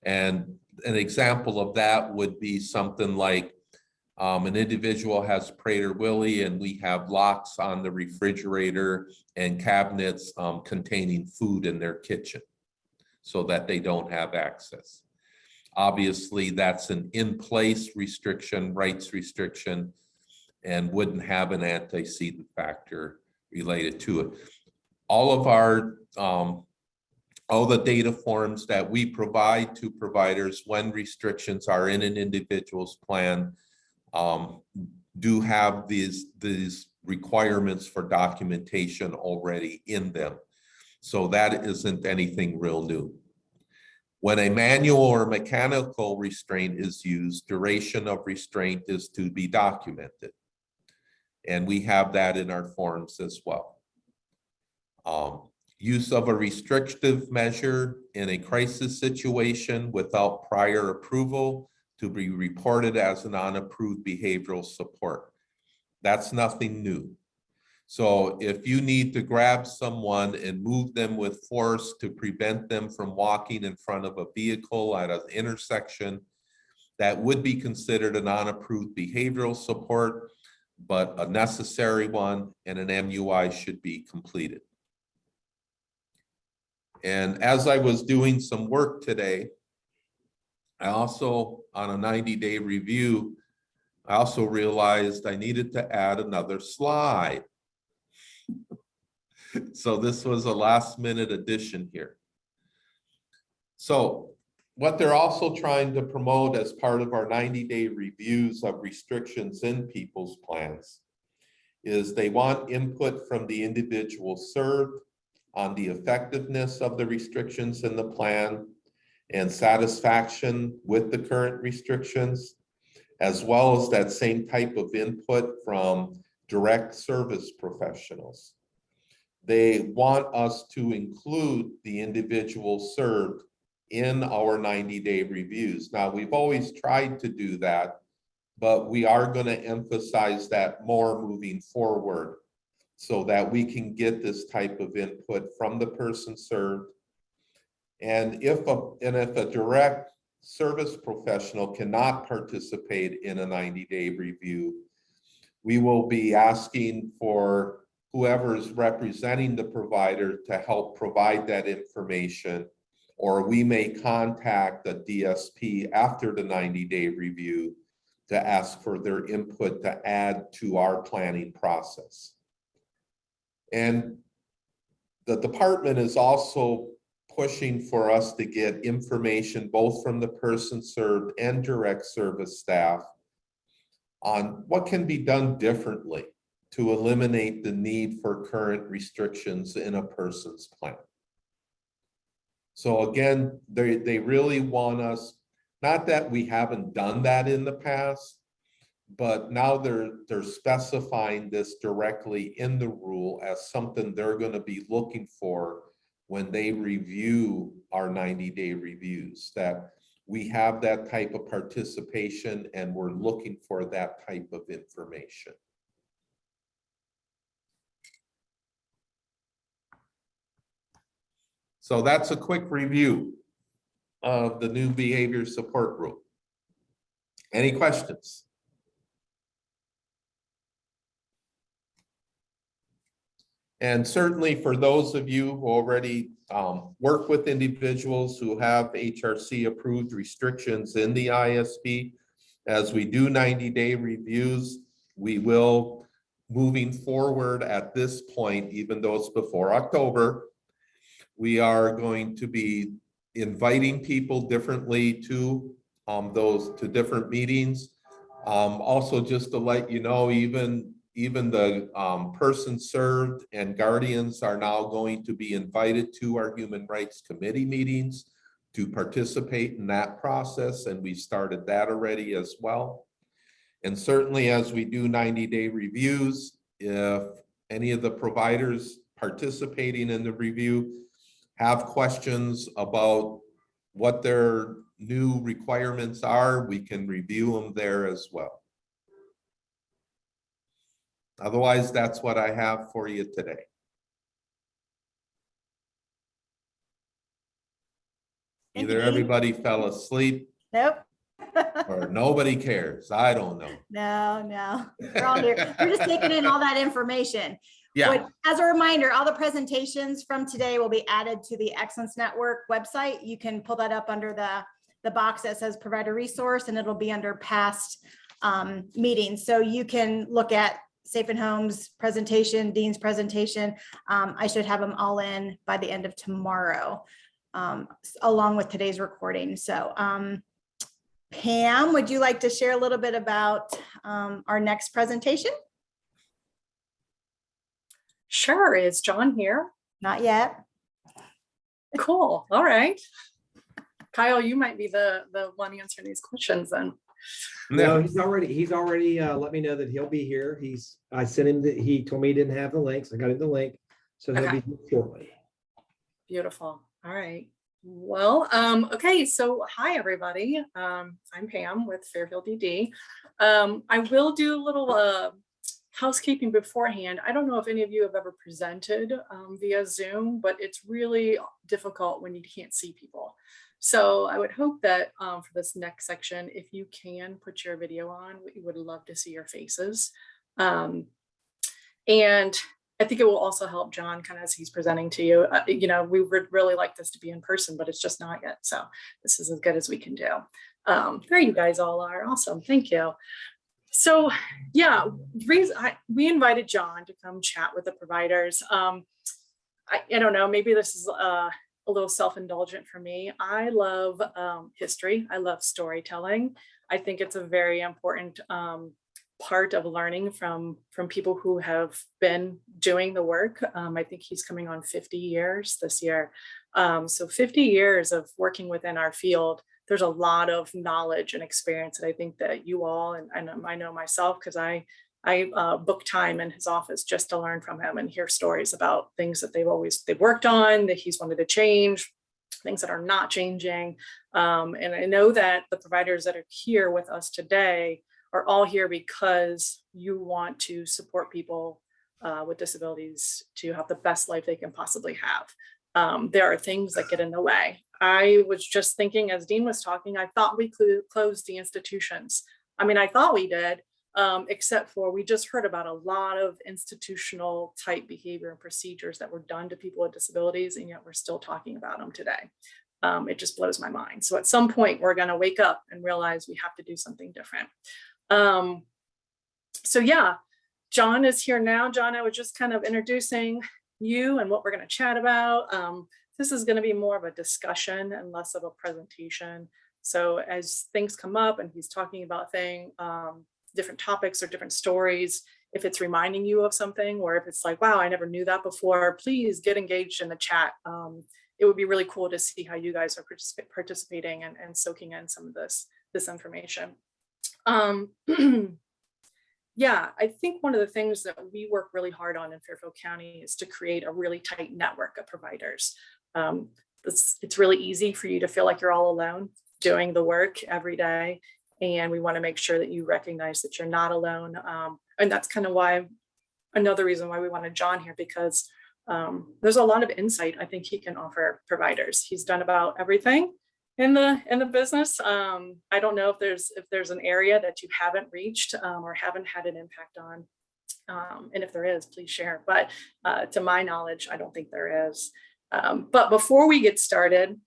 And an example of that would be something like an individual has Prader-Willi and we have locks on the refrigerator and cabinets containing food in their kitchen so that they don't have access. Obviously, that's an in-place restriction, rights restriction, and wouldn't have an antecedent factor related to it. All of our, all the data forms that we provide to providers when restrictions are in an individual's plan do have these requirements for documentation already in them. So that isn't anything real new. When a manual or mechanical restraint is used, duration of restraint is to be documented. And we have that in our forms as well. Use of a restrictive measure in a crisis situation without prior approval to be reported as an unapproved behavioral support. That's nothing new. So if you need to grab someone and move them with force to prevent them from walking in front of a vehicle at an intersection, that would be considered an unapproved behavioral support, but a necessary one, and an MUI should be completed. And as I was doing some work today, I also, on a 90-day review, I also realized I needed to add another slide. So this was a last-minute addition here. So what they're also trying to promote as part of our 90-day reviews of restrictions in people's plans is they want input from the individual served on the effectiveness of the restrictions in the plan and satisfaction with the current restrictions, as well as that same type of input from direct service professionals. They want us to include the individual served in our 90-day reviews. Now, we've always tried to do that, but we are going to emphasize that more moving forward so that we can get this type of input from the person served. And if a direct service professional cannot participate in a 90-day review, we will be asking for whoever is representing the provider to help provide that information, or we may contact the DSP after the 90-day review to ask for their input to add to our planning process. And the department is also pushing for us to get information both from the person served and direct service staff on what can be done differently to eliminate the need for current restrictions in a person's plan. So again, they really want us, not that we haven't done that in the past, but now they're specifying this directly in the rule as something they're going to be looking for when they review our 90-day reviews, that we have that type of participation and we're looking for that type of information. So that's a quick review of the new behavior support rule. Any questions? And certainly for those of you who already work with individuals who have HRC approved restrictions in the ISP, as we do 90-day reviews, we will, moving forward at this point, even though it's before October, we are going to be inviting people differently to different meetings. Also, just to let you know, even the person served and guardians are now going to be invited to our Human Rights Committee meetings to participate in that process, and we started that already as well. And certainly as we do 90-day reviews, if any of the providers participating in the review have questions about what their new requirements are, we can review them there as well. Otherwise, that's what I have for you today. Either everybody fell asleep Nope. or nobody cares. I don't know. No, we're all here. We're just taking in all that information. Yeah. But as a reminder, all the presentations from today will be added to the Excellence Network website. You can pull that up under the box that says provider resource, and it'll be under past meetings. So you can look at Safe and Home's presentation, Dean's presentation. I should have them all in by the end of tomorrow, along with today's recording. So Pam, would you like to share a little bit about our next presentation? Sure. Is John here? Not yet. Cool. All right. Kyle, you might be the one answering these questions then. No, he's already let me know that he'll be here. I sent him he told me he didn't have the links. I got him the link. So he'll be here shortly. Beautiful. All right. Well, okay. So hi, everybody. I'm Pam with Fairfield DD. I will do a little housekeeping beforehand. I don't know if any of you have ever presented via Zoom, but it's really difficult when you can't see people. So I would hope that for this next section, if you can put your video on, we would love to see your faces. And I think it will also help John kind of as he's presenting to you. You know, we would really like this to be in person, but it's just not yet. So this is as good as we can do. There you guys all are. Awesome. Thank you. So yeah, we invited John to come chat with the providers. I don't know, maybe this is a little self-indulgent for me. I love history. I love storytelling. I think it's a very important part of learning from people who have been doing the work. I think he's coming on 50 years this year. So 50 years of working within our field. There's a lot of knowledge and experience that I think that you all, and I know myself, because I book time in his office just to learn from him and hear stories about things that they've worked on, that he's wanted to change, things that are not changing. And I know that the providers that are here with us today are all here because you want to support people with disabilities to have the best life they can possibly have. There are things that get in the way. I was just thinking as Dean was talking, I thought we closed the institutions. I mean, I thought we did, except for we just heard about a lot of institutional type behavior and procedures that were done to people with disabilities, and yet we're still talking about them today. It just blows my mind. So at some point we're going to wake up and realize we have to do something different. So yeah, John is here now. John, I was just kind of introducing you and what we're going to chat about. This is going to be more of a discussion and less of a presentation. So as things come up and he's talking about different topics or different stories, if it's reminding you of something, or if it's like, wow, I never knew that before, please get engaged in the chat. It would be really cool to see how you guys are participating and soaking in some of this information. Yeah, I think one of the things that we work really hard on in Fairfield County is to create a really tight network of providers. It's really easy for you to feel like you're all alone doing the work every day. And we want to make sure that you recognize that you're not alone. And that's kind of why, another reason why we wanted John here, because there's a lot of insight I think he can offer providers. He's done about everything in the business. I don't know if there's an area that you haven't reached or haven't had an impact on. And if there is, please share. But to my knowledge, I don't think there is. But before we get started,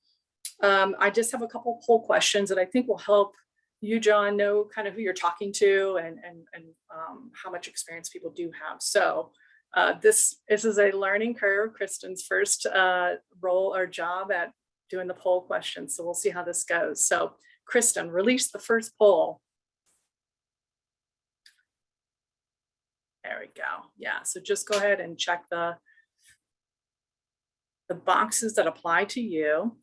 I just have a couple poll questions that I think will help you, John, know kind of who you're talking to and how much experience people do have. So this is a learning curve. Kristen's first role or job at doing the poll questions. So we'll see how this goes. So Kristen, release the first poll. There we go. Yeah, so just go ahead and check the boxes that apply to you.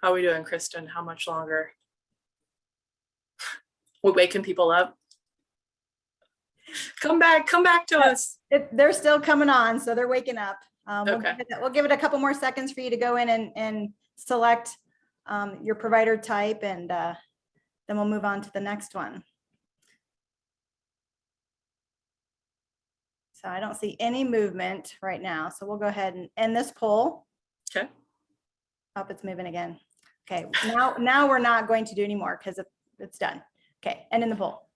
How are we doing, Kristen? How much longer? We're waking people up. Come back to us. They're still coming on, so they're waking up. Okay. We'll give it a couple more seconds for you to go in and select your provider type, and then we'll move on to the next one. So I don't see any movement right now, so we'll go ahead and end this poll. Okay. Oh, it's moving again. Okay, now we're not going to do any more because it's done. Okay, and in the poll.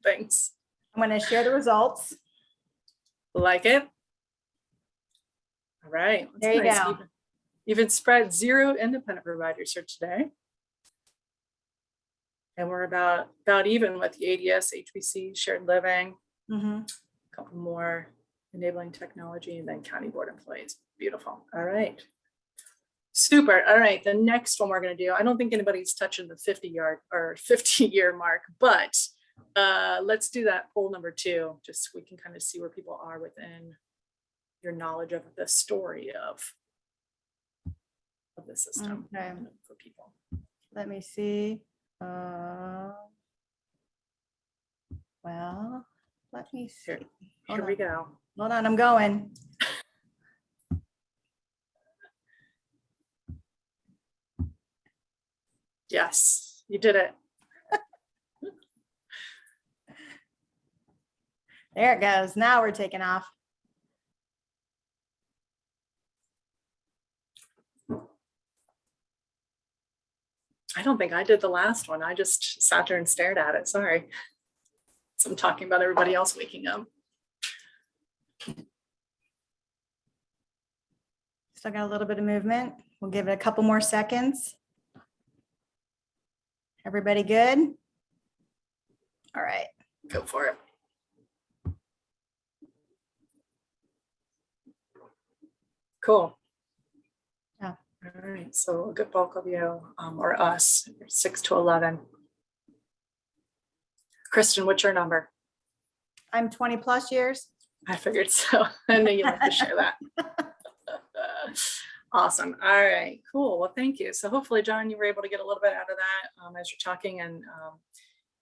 Thanks. I'm going to share the results. Like it. All right. There you go. Even spread, 0 independent providers here today. And we're about even with the ADS, HBC, shared living, a couple more enabling technology, and then county board employees. Beautiful. All right. Super. All right. The next one we're going to do, I don't think anybody's touching the 50-year mark, but let's do that poll number 2, just so we can kind of see where people are within your knowledge of the story of the system. Okay. For people. Let me see. Well, let me see. Here we go. Hold on, I'm going. Yes, you did it. There it goes. Now we're taking off. I don't think I did the last one. I just sat there and stared at it. Sorry. So I'm talking about everybody else waking up. Still got a little bit of movement. We'll give it a couple more seconds. Everybody good? All right. Go for it. Cool. Yeah. All right. So a good bulk of you, or us, 6 to 11. Kristen, what's your number? I'm 20 plus years. I figured so. I knew you'd like to share that. Awesome. All right, cool. Well, thank you. So hopefully, John, you were able to get a little bit out of that as you're talking. And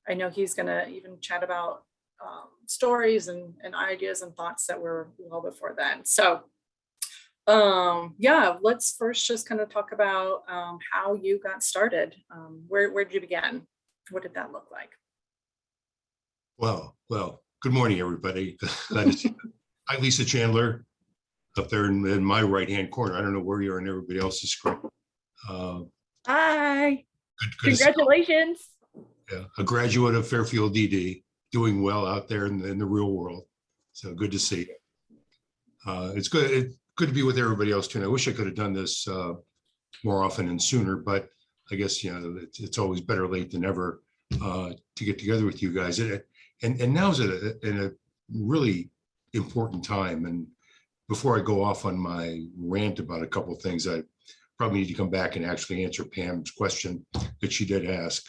I know he's going to even chat about stories and ideas and thoughts that were well before then. So yeah, let's first just kind of talk about how you got started. Where did you begin? What did that look like? Well, good morning, everybody. I'm Lisa Chandler up there in my right-hand corner. I don't know where you are in everybody else's screen. Hi. Good Congratulations. Yeah, a graduate of Fairfield DD, doing well out there in the real world. So good to see you. It's good to be with everybody else too. And I wish I could have done this more often and sooner, but I guess, it's always better late than never to get together with you guys. And now's in a really important time. And before I go off on my rant about a couple of things, I probably need to come back and actually answer Pam's question that she did ask.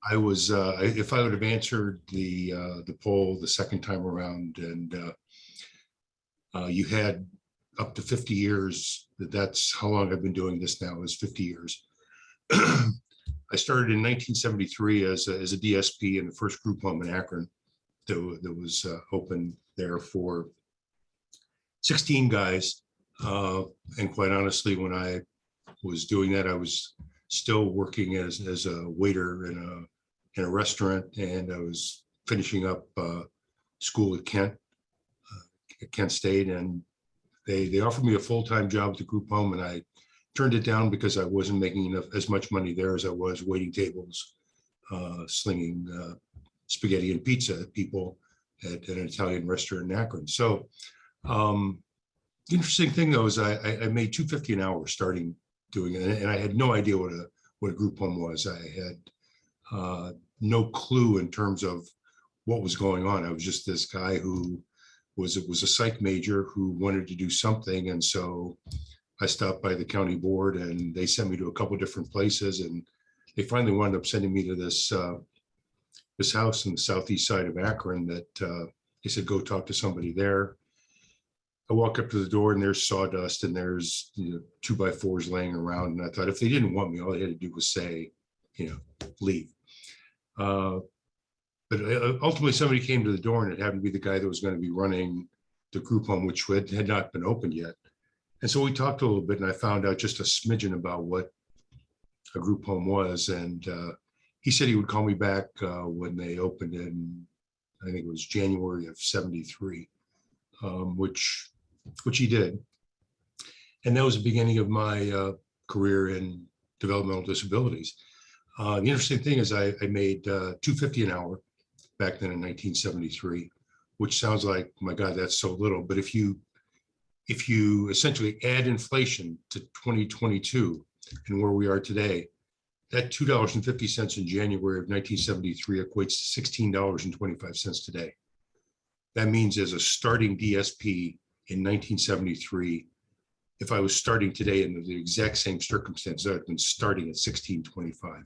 I was, if I would have answered the poll the second time around, and you had up to 50 years, that's how long I've been doing this now, is 50 years. I started in 1973 as a DSP in the first group home in Akron that was open there for 16 guys. And quite honestly, when I was doing that, I was still working as a waiter in a restaurant, and I was finishing up school at Kent State, and they offered me a full-time job at the group home, and I turned it down because I wasn't making as much money there as I was waiting tables, slinging spaghetti and pizza at people at an Italian restaurant in Akron. So the interesting thing though is I made $250 an hour starting doing it, and I had no idea what a group home was. I had no clue in terms of what was going on. I was just this guy who was a psych major who wanted to do something, and so I stopped by the county board, and they sent me to a couple different places, and they finally wound up sending me to this house in the southeast side of Akron that they said, go talk to somebody there. I walk up to the door, and there's sawdust, and there's 2x4s laying around. And I thought if they didn't want me, all they had to do was say, leave. But ultimately somebody came to the door, and it happened to be the guy that was going to be running the group home, which had not been opened yet. And so we talked a little bit, and I found out just a smidgen about what a group home was. And he said he would call me back when they opened in, I think it was January of '73, which he did. And that was the beginning of my career in developmental disabilities. The interesting thing is I made $250 an hour back then in 1973, which sounds like, my God, that's so little. But if you essentially add inflation to 2022 and where we are today, that $2.50 in January of 1973 equates to $16.25 today. That means as a starting DSP in 1973, if I was starting today in the exact same circumstances, I'd been starting at $16.25.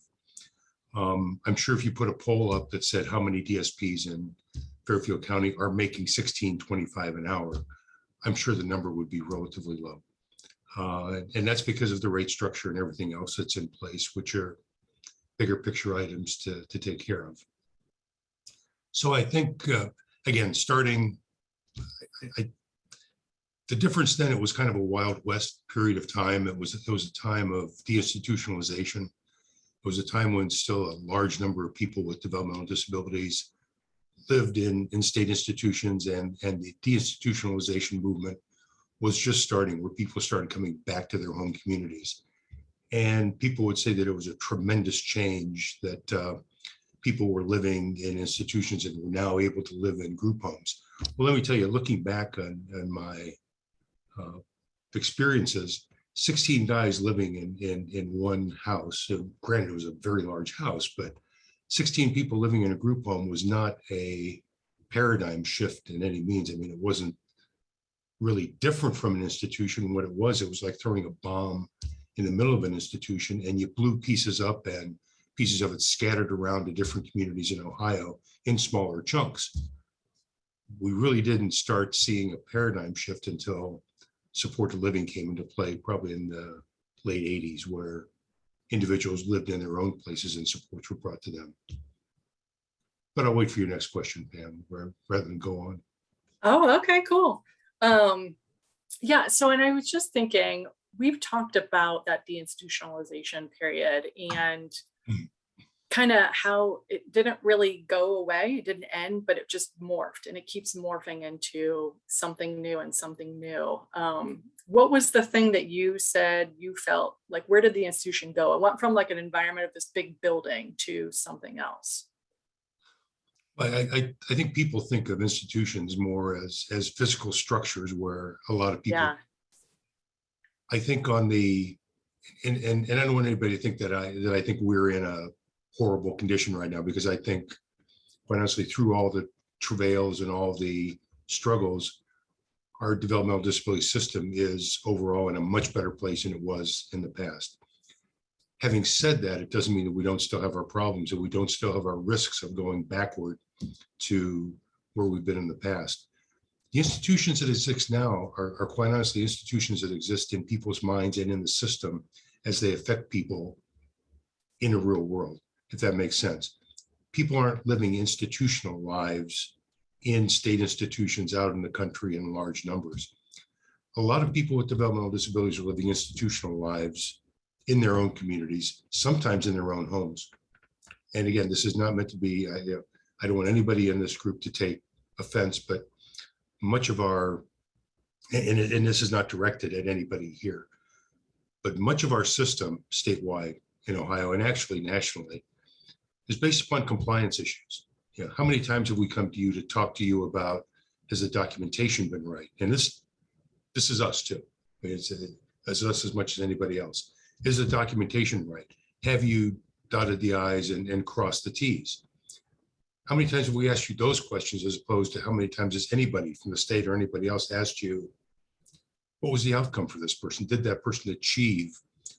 I'm sure if you put a poll up that said how many DSPs in Fairfield County are making $16.25 an hour, I'm sure the number would be relatively low. And that's because of the rate structure and everything else that's in place, which are bigger picture items to take care of. So I think, again, starting, the difference then, it was kind of a Wild West period of time. It was a time of deinstitutionalization. It was a time when still a large number of people with developmental disabilities lived in state institutions, and the deinstitutionalization movement was just starting, where people started coming back to their home communities. And people would say that it was a tremendous change, that people were living in institutions and were now able to live in group homes. Well, let me tell you, looking back on my experiences, 16 guys living in one house. So granted, it was a very large house, but 16 people living in a group home was not a paradigm shift in any means. I mean, it wasn't really different from an institution. What it was like throwing a bomb in the middle of an institution, and you blew pieces up, and pieces of it scattered around to different communities in Ohio in smaller chunks. We really didn't start seeing a paradigm shift until supported living came into play, probably in the late 80s, where individuals lived in their own places and supports were brought to them. But I'll wait for your next question, Pam, rather than go on. Oh, okay, cool. Yeah, so, and I was just thinking, we've talked about that deinstitutionalization period and kind of how it didn't really go away, it didn't end, but it just morphed, and it keeps morphing into something new and something new. What was the thing that you said you felt like, where did the institution go? It went from like an environment of this big building to something else. I think people think of institutions more as physical structures where a lot of people. Yeah. I think on the, and I don't want anybody to think that I think we're in a horrible condition right now, because I think, quite honestly, through all the travails and all the struggles, our developmental disability system is overall in a much better place than it was in the past. Having said that, it doesn't mean that we don't still have our problems and we don't still have our risks of going backward to where we've been in the past. The institutions that exist now are quite honestly institutions that exist in people's minds and in the system as they affect people in the real world, if that makes sense. People aren't living institutional lives in state institutions out in the country in large numbers. A lot of people with developmental disabilities are living institutional lives in their own communities, sometimes in their own homes. And again, this is not meant to be, I don't want anybody in this group to take offense, but much of our, and this is not directed at anybody here, but much of our system statewide in Ohio and actually nationally is based upon compliance issues. You know, how many times have we come to you to talk to you about, has the documentation been right? And this is us too. It's us as much as anybody else. Is the documentation right? Have you dotted the I's and crossed the T's? How many times have we asked you those questions as opposed to how many times has anybody from the state or anybody else asked you, what was the outcome for this person? Did that person achieve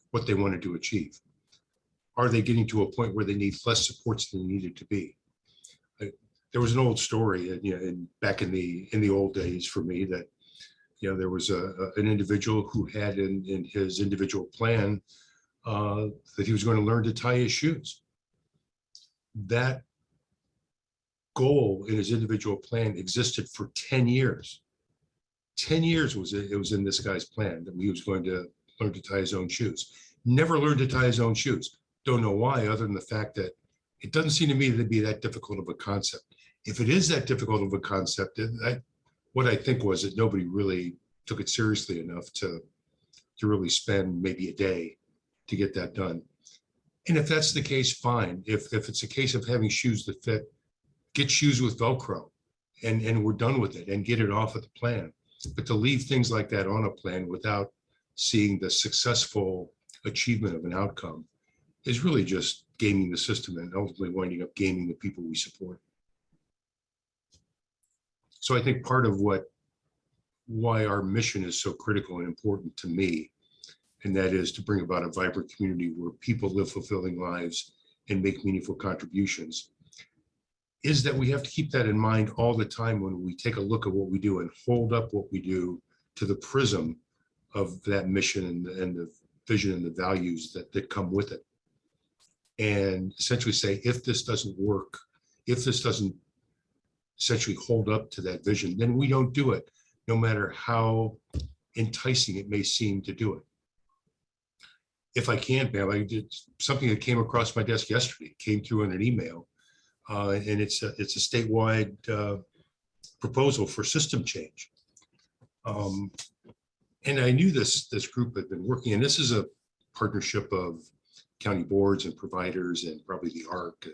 what they wanted to achieve? Are they getting to a point where they need less supports than they needed to be? There was an old story, you know, back in the old days for me, that, you know, there was an individual who had in his individual plan that he was going to learn to tie his shoes. That goal in his individual plan existed for 10 years. 10 years it was in this guy's plan that he was going to learn to tie his own shoes. Never learned to tie his own shoes. Don't know why, other than the fact that it doesn't seem to me to be that difficult of a concept. If it is that difficult of a concept, what I think was that nobody really took it seriously enough to really spend maybe a day to get that done. And if that's the case, fine. If it's a case of having shoes that fit, get shoes with Velcro and we're done with it and get it off of the plan. But to leave things like that on a plan without seeing the successful achievement of an outcome is really just gaming the system and ultimately winding up gaming the people we support. So I think part of why our mission is so critical and important to me, and that is to bring about a vibrant community where people live fulfilling lives and make meaningful contributions, is that we have to keep that in mind all the time when we take a look at what we do and hold up what we do to the prism of that mission and the vision and the values that come with it. And essentially say, if this doesn't work, if this doesn't essentially hold up to that vision, then we don't do it, no matter how enticing it may seem to do it. If I can, Pam, I did something that came across my desk yesterday, came through in an email, and it's a statewide proposal for system change. And I knew this group had been working, and this is a partnership of county boards and providers and probably the ARC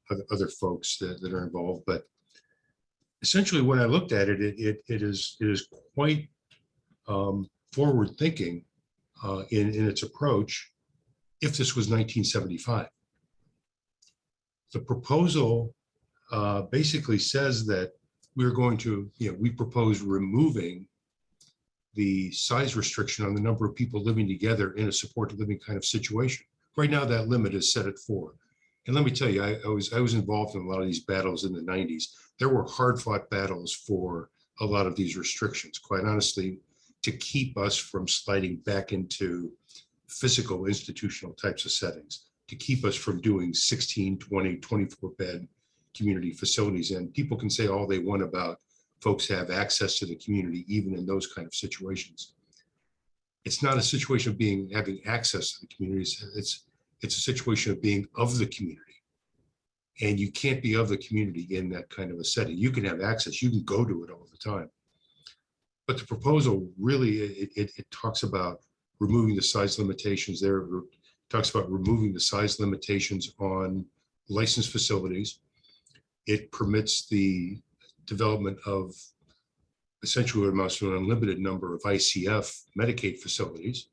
and other folks that are involved. But essentially, when I looked at it, it is quite forward thinking in its approach. If this was 1975, the proposal basically says that we're going to, we propose removing the size restriction on the number of people living together in a supported living kind of situation. Right now, that limit is set at 4. And let me tell you, I was involved in a lot of these battles in the 90s. There were hard-fought battles for a lot of these restrictions, quite honestly, to keep us from sliding back into physical institutional types of settings, to keep us from doing 16, 20, 24-bed community facilities. And people can say all they want about folks have access to the community, even in those kind of situations. It's not a situation of having access to the community. It's a situation of being of the community. And you can't be of the community in that kind of a setting. You can have access, you can go to it all the time. But the proposal really, it talks about removing the size limitations there. It talks about removing the size limitations on licensed facilities. It permits the development of essentially what amounts to an unlimited number of ICF Medicaid facilities.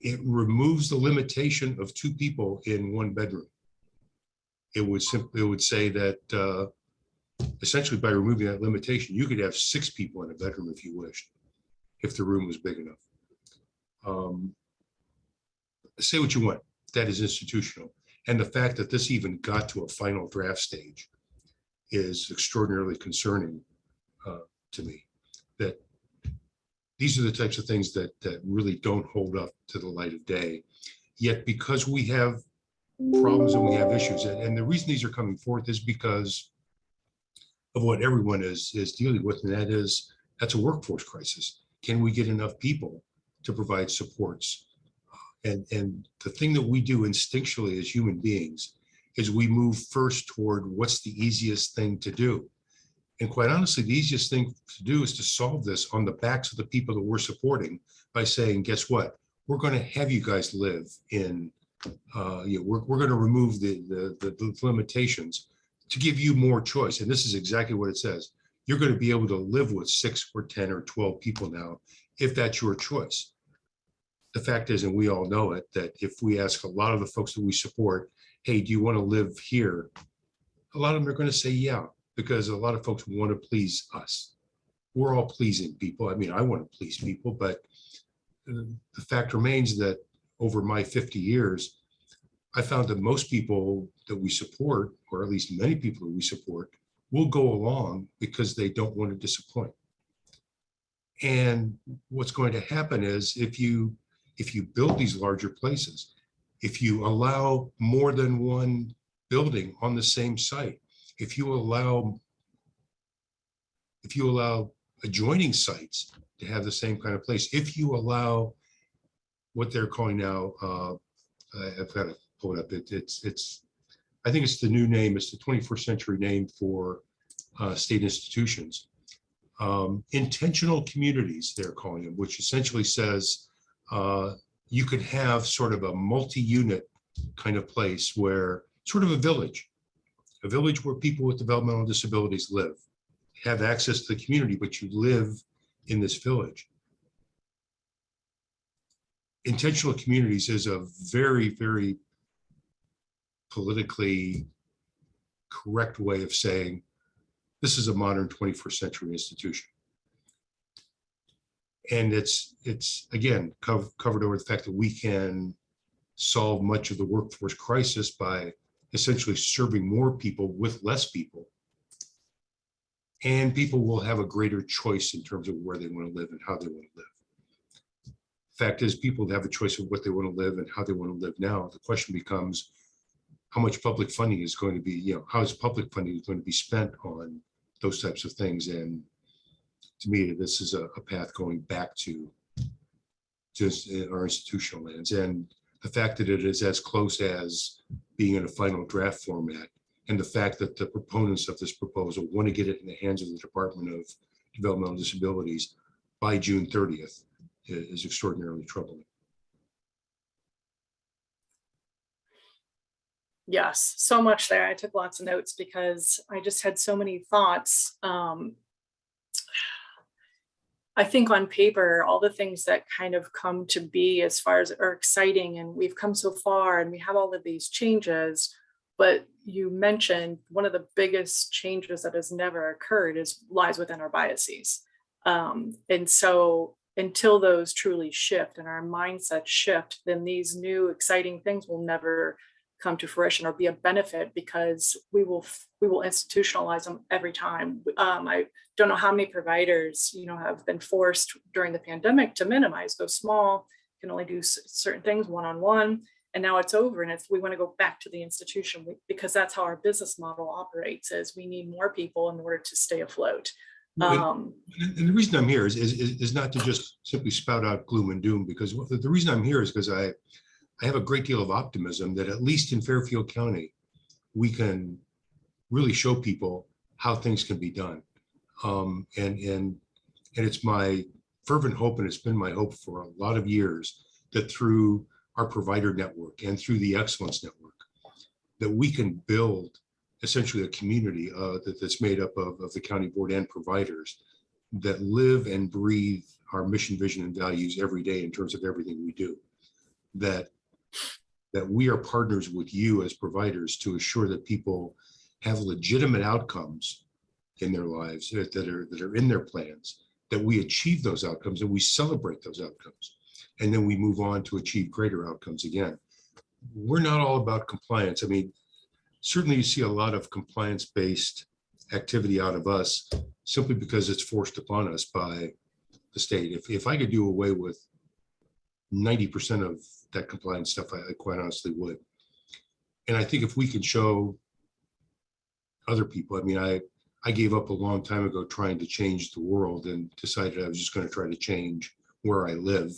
It removes the limitation of 2 people in 1 bedroom. It would say that essentially by removing that limitation, you could have 6 people in a bedroom if you wished, if the room was big enough. Say what you want, that is institutional. And the fact that this even got to a final draft stage is extraordinarily concerning to me. That these are the types of things that really don't hold up to the light of day. Yet because we have problems and we have issues, and the reason these are coming forth is because of what everyone is dealing with, and that's a workforce crisis. Can we get enough people to provide supports? And the thing that we do instinctually as human beings is we move first toward what's the easiest thing to do. And quite honestly, the easiest thing to do is to solve this on the backs of the people that we're supporting by saying, guess what? We're going to have you guys live in, we're going to remove the limitations to give you more choice. And this is exactly what it says. You're going to be able to live with 6 or 10 or 12 people now, if that's your choice. The fact is, and we all know it, that if we ask a lot of the folks that we support, hey, do you want to live here? A lot of them are going to say, yeah, because a lot of folks want to please us. We're all pleasing people. I mean, I want to please people, but the fact remains that over my 50 years, I found that most people that we support, or at least many people that we support, will go along because they don't want to disappoint. And what's going to happen is if you build these larger places, if you allow more than one building on the same site, if you allow adjoining sites to have the same kind of place, if you allow what they're calling now, I've got to pull it up. I think it's the new name. It's the 21st century name for state institutions. Intentional communities, they're calling them, which essentially says you could have sort of a multi-unit kind of place where sort of a village where people with developmental disabilities live, have access to the community, but you live in this village. Intentional communities is a very, very politically correct way of saying this is a modern 21st century institution. And it's again, covered over the fact that we can solve much of the workforce crisis by essentially serving more people with less people. And people will have a greater choice in terms of where they want to live and how they want to live. Fact is, people have a choice of what they want to live and how they want to live now. The question becomes, how much public funding is going to be, how is public funding going to be spent on those types of things? And to me, this is a path going back to just our institutional lands. And the fact that it is as close as being in a final draft format, and the fact that the proponents of this proposal want to get it in the hands of the Department of Developmental Disabilities by June 30th is extraordinarily troubling. Yes, so much there. I took lots of notes because I just had so many thoughts. I think on paper, all the things that kind of come to be as far as are exciting, and we've come so far and we have all of these changes, but you mentioned one of the biggest changes that has never occurred lies within our biases. And so until those truly shift and our mindset shift, then these new exciting things will never come to fruition or be a benefit, because we will institutionalize them every time. I don't know how many providers have been forced during the pandemic to minimize, go small, can only do certain things one-on-one, and now it's over. And if we want to go back to the institution, because that's how our business model operates, is we need more people in order to stay afloat. And the reason I'm here is not to just simply spout out gloom and doom, because the reason I'm here is because I have a great deal of optimism that at least in Fairfield County, we can really show people how things can be done. And it's my fervent hope, and it's been my hope for a lot of years, that through our provider network and through the Excellence Network, that we can build essentially a community that's made up of the county board and providers that live and breathe our mission, vision, and values every day in terms of everything we do. That we are partners with you as providers to assure that people have legitimate outcomes in their lives that are in their plans, that we achieve those outcomes and we celebrate those outcomes. And then we move on to achieve greater outcomes again. We're not all about compliance. I mean, certainly you see a lot of compliance-based activity out of us simply because it's forced upon us by the state. If I could do away with 90% of that compliance stuff, I quite honestly would. And I think if we can show other people, I mean, I gave up a long time ago trying to change the world and decided I was just going to try to change where I live.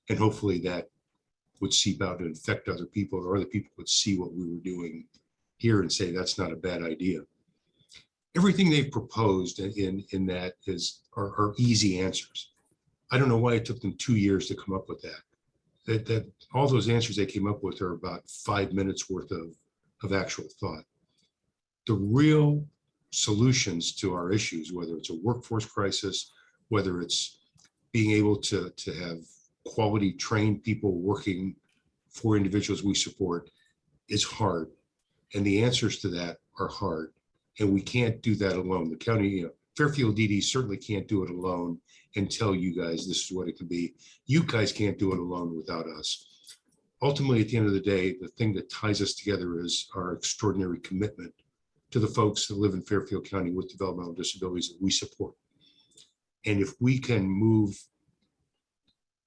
And hopefully that would seep out and affect other people, or other people would see what we were doing here and say, that's not a bad idea. Everything they've proposed in that are easy answers. I don't know why it took them 2 years to come up with that. That all those answers they came up with are about 5 minutes worth of actual thought. The real solutions to our issues, whether it's a workforce crisis, whether it's being able to have quality trained people working for individuals we support, is hard. And the answers to that are hard. And we can't do that alone. The county, Fairfield DD certainly can't do it alone and tell you guys this is what it can be. You guys can't do it alone without us. Ultimately, at the end of the day, the thing that ties us together is our extraordinary commitment to the folks that live in Fairfield County with developmental disabilities that we support. And if we can move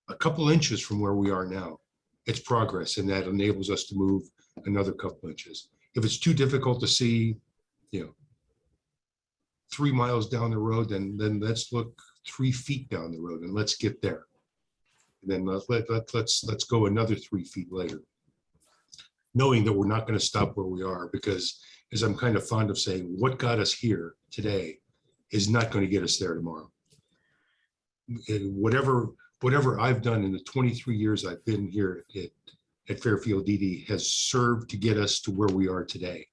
a couple inches from where we are now, it's progress, and that enables us to move another couple inches. If it's too difficult to see, 3 miles down the road, then let's look 3 feet down the road and let's get there. And then let's go another 3 feet later, knowing that we're not going to stop where we are, because as I'm kind of fond of saying, what got us here today is not going to get us there tomorrow. And whatever I've done in the 23 years I've been here at Fairfield DD has served to get us to where we are today.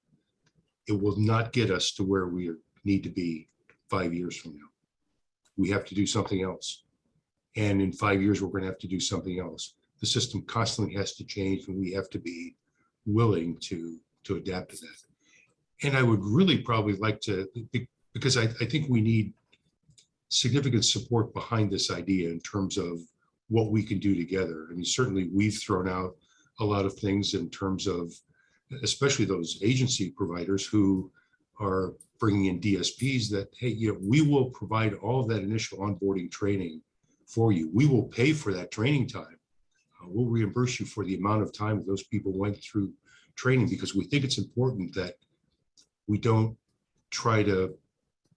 It will not get us to where we need to be 5 years from now. We have to do something else. And in 5 years, we're going to have to do something else. The system constantly has to change, and we have to be willing to adapt to that. And I would really probably like to, because I think we need significant support behind this idea in terms of what we can do together. I mean, certainly we've thrown out a lot of things in terms of, especially those agency providers who are bringing in DSPs that, hey, we will provide all of that initial onboarding training for you. We will pay for that training time. We'll reimburse you for the amount of time that those people went through training, because we think it's important that we don't try to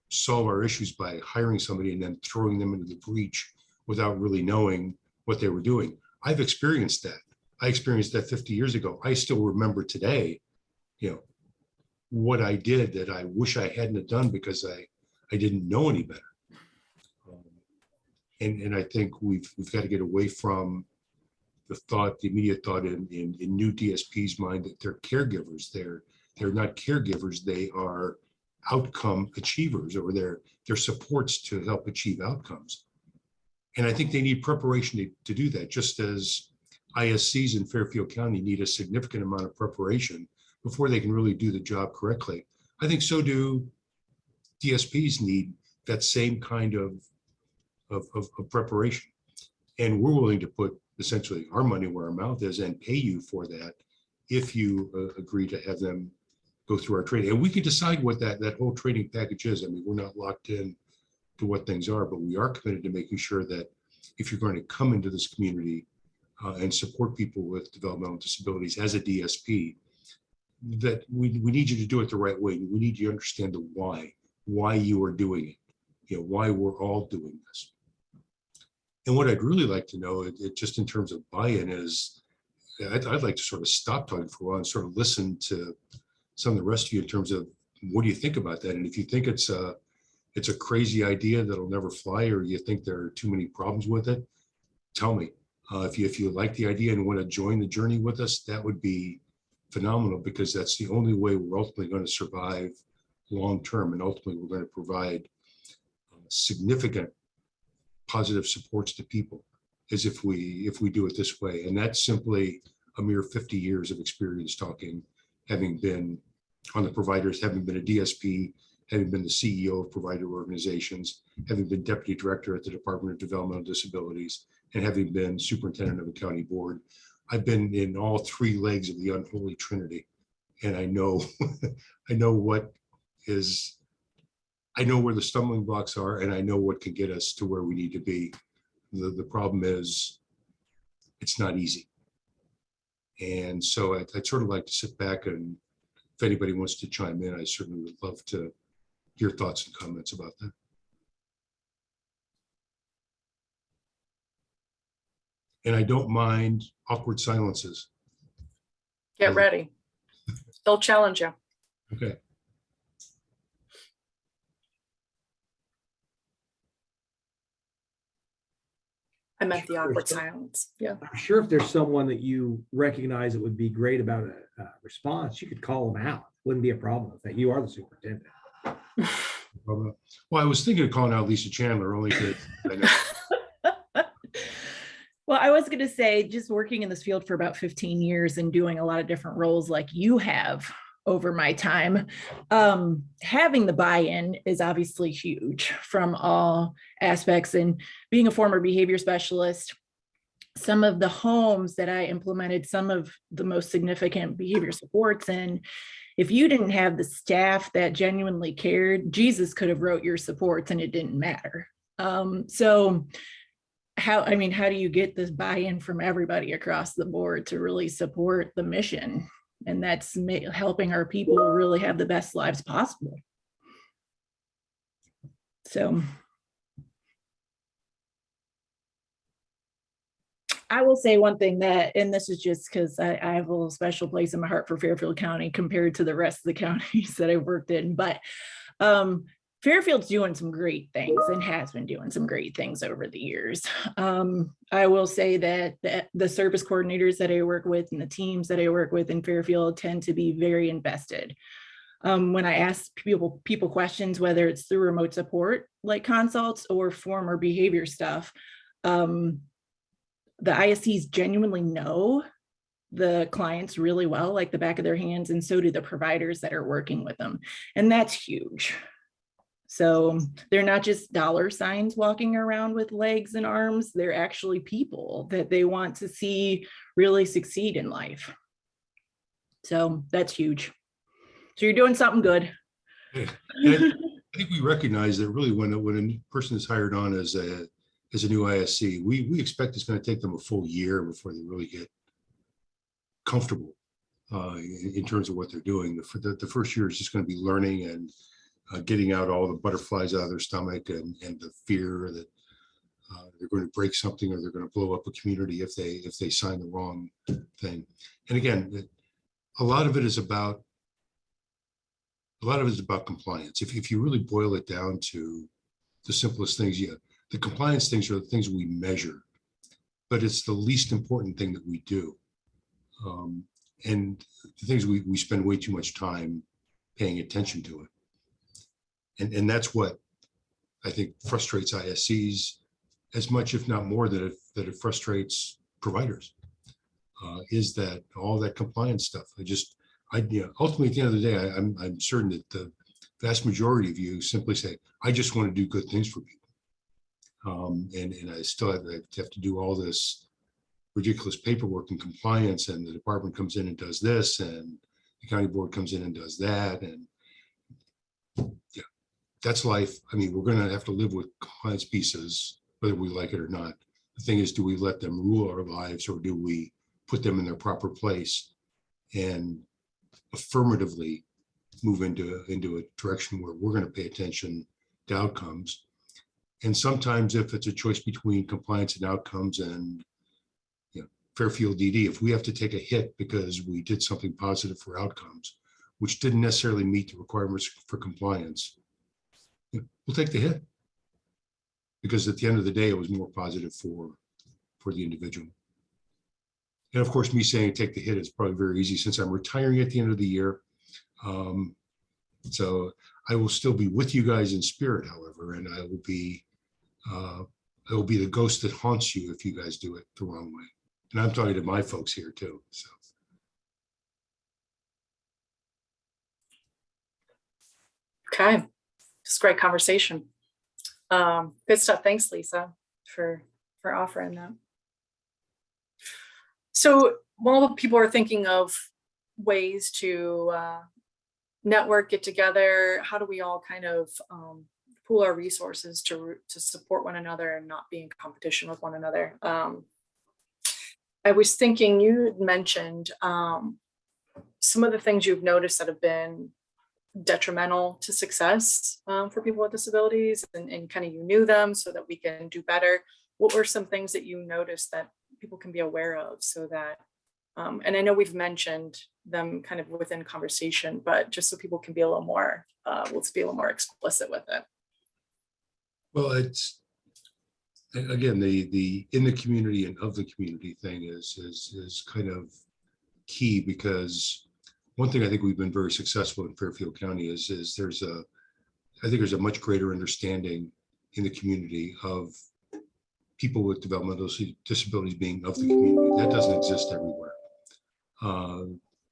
solve our issues by hiring somebody and then throwing them into the breach without really knowing what they were doing. I've experienced that. I experienced that 50 years ago. I still remember today, what I did that I wish I hadn't have done because I didn't know any better. And I think we've got to get away from the immediate thought in new DSP's mind that they're caregivers. They're not caregivers. They are outcome achievers, or they're supports to help achieve outcomes. And I think they need preparation to do that, just as ISCs in Fairfield County need a significant amount of preparation before they can really do the job correctly. I think so do DSPs need that same kind of preparation. And we're willing to put essentially our money where our mouth is and pay you for that if you agree to have them go through our training. And we can decide what that whole training package is. I mean, we're not locked in to what things are, but we are committed to making sure that if you're going to come into this community and support people with developmental disabilities as a DSP, that we need you to do it the right way. We need you to understand the why you are doing it, why we're all doing this. And what I'd really like to know, just in terms of buy-in, is I'd like to sort of stop talking for a while and sort of listen to some of the rest of you in terms of what do you think about that? And if you think it's a crazy idea that'll never fly, or you think there are too many problems with it, tell me. If you like the idea and want to join the journey with us, that would be phenomenal, because that's the only way we're ultimately going to survive long-term, and ultimately we're going to provide significant positive supports to people, is if we do it this way. And that's simply a mere 50 years of experience talking, having been on the providers, having been a DSP, having been the CEO of provider organizations, having been deputy director at the Department of Developmental Disabilities, and having been superintendent of a county board. I've been in all three legs of the unholy trinity, and I know I know where the stumbling blocks are, and I know what can get us to where we need to be. The problem is it's not easy. And so I'd sort of like to sit back, and if anybody wants to chime in, I certainly would love to hear thoughts and comments about that. And I don't mind awkward silences. Get ready. They'll challenge you. Okay. I meant the awkward silence. Yeah. I'm sure if there's someone that you recognize that would be great about a response, you could call them out. Wouldn't be a problem with that. You are the superintendent. Well, I was thinking of calling out Lisa Chandler, only because I know. Well, I was going to say, just working in this field for about 15 years and doing a lot of different roles like you have over my time, having the buy-in is obviously huge from all aspects. And being a former behavior specialist, some of the homes that I implemented some of the most significant behavior supports in, if you didn't have the staff that genuinely cared, Jesus could have wrote your supports and it didn't matter. So how do you get this buy-in from everybody across the board to really support the mission? And that's helping our people really have the best lives possible. So I will say one thing that, and this is just because I have a little special place in my heart for Fairfield County compared to the rest of the counties that I've worked in, but Fairfield's doing some great things and has been doing some great things over the years. I will say that the service coordinators that I work with and the teams that I work with in Fairfield tend to be very invested. When I ask people questions, whether it's through remote support like consults or former behavior stuff, the ISCs genuinely know the clients really well, like the back of their hands, and so do the providers that are working with them. And that's huge. So they're not just dollar signs walking around with legs and arms, they're actually people that they want to see really succeed in life. So that's huge. So you're doing something good. I think we recognize that really when a person is hired on as a new ISC, we expect it's going to take them a full year before they really get comfortable in terms of what they're doing. The first year is just going to be learning and getting out all the butterflies out of their stomach and the fear that they're going to break something or they're going to blow up a community if they sign the wrong thing. And again, a lot of it is about compliance. If you really boil it down to the simplest things, the compliance things are the things we measure, but it's the least important thing that we do. And the things we spend way too much time paying attention to it. And that's what I think frustrates ISCs as much, if not more, that it frustrates providers, is that all that compliance stuff. Ultimately, at the end of the day, I'm certain that the vast majority of you simply say, I just want to do good things for people. And I still have to do all this ridiculous paperwork and compliance, and the department comes in and does this, and the county board comes in and does that. And yeah, that's life. I mean, we're going to have to live with compliance pieces, whether we like it or not. The thing is, do we let them rule our lives, or do we put them in their proper place and affirmatively move into a direction where we're going to pay attention to outcomes? And sometimes if it's a choice between compliance and outcomes and Fairfield DD, if we have to take a hit because we did something positive for outcomes, which didn't necessarily meet the requirements for compliance, we'll take the hit. Because at the end of the day, it was more positive for the individual. And of course, me saying take the hit is probably very easy since I'm retiring at the end of the year. So I will still be with you guys in spirit, however, and I will be the ghost that haunts you if you guys do it the wrong way. And I'm talking to my folks here too. So. Okay, just great conversation. Good stuff. Thanks, Lisa, for offering that. So while people are thinking of ways to network, get together, how do we all kind of pool our resources to support one another and not be in competition with one another? I was thinking you had mentioned some of the things you've noticed that have been detrimental to success for people with disabilities, and kind of you knew them so that we can do better. What were some things that you noticed that people can be aware of so that, and I know we've mentioned them kind of within conversation, but just so people can be a little more, let's be a little more explicit with it. Well, it's, again, the in the community and of the community thing is kind of key, because one thing I think we've been very successful in Fairfield County is I think there's a much greater understanding in the community of people with developmental disabilities being of the community. That doesn't exist everywhere.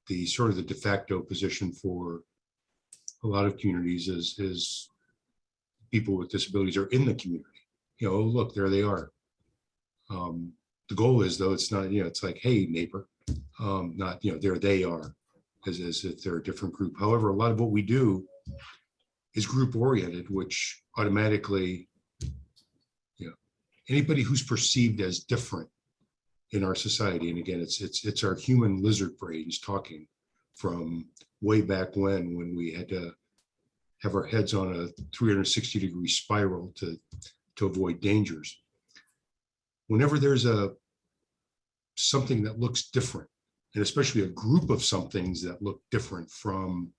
The sort of the de facto position for a lot of communities is people with disabilities are in the community. You know, oh, look, there they are. The goal is, though, it's not, you know, it's like, hey, neighbor, not, you know, there they are, as if they're a different group. However, a lot of what we do is group oriented, which automatically, you know, anybody who's perceived as different in our society, and again, it's our human lizard brains talking from way back when we had to have our heads on a 360-degree spiral to avoid dangers. Whenever there's something that looks different, and especially a group of some things that look different from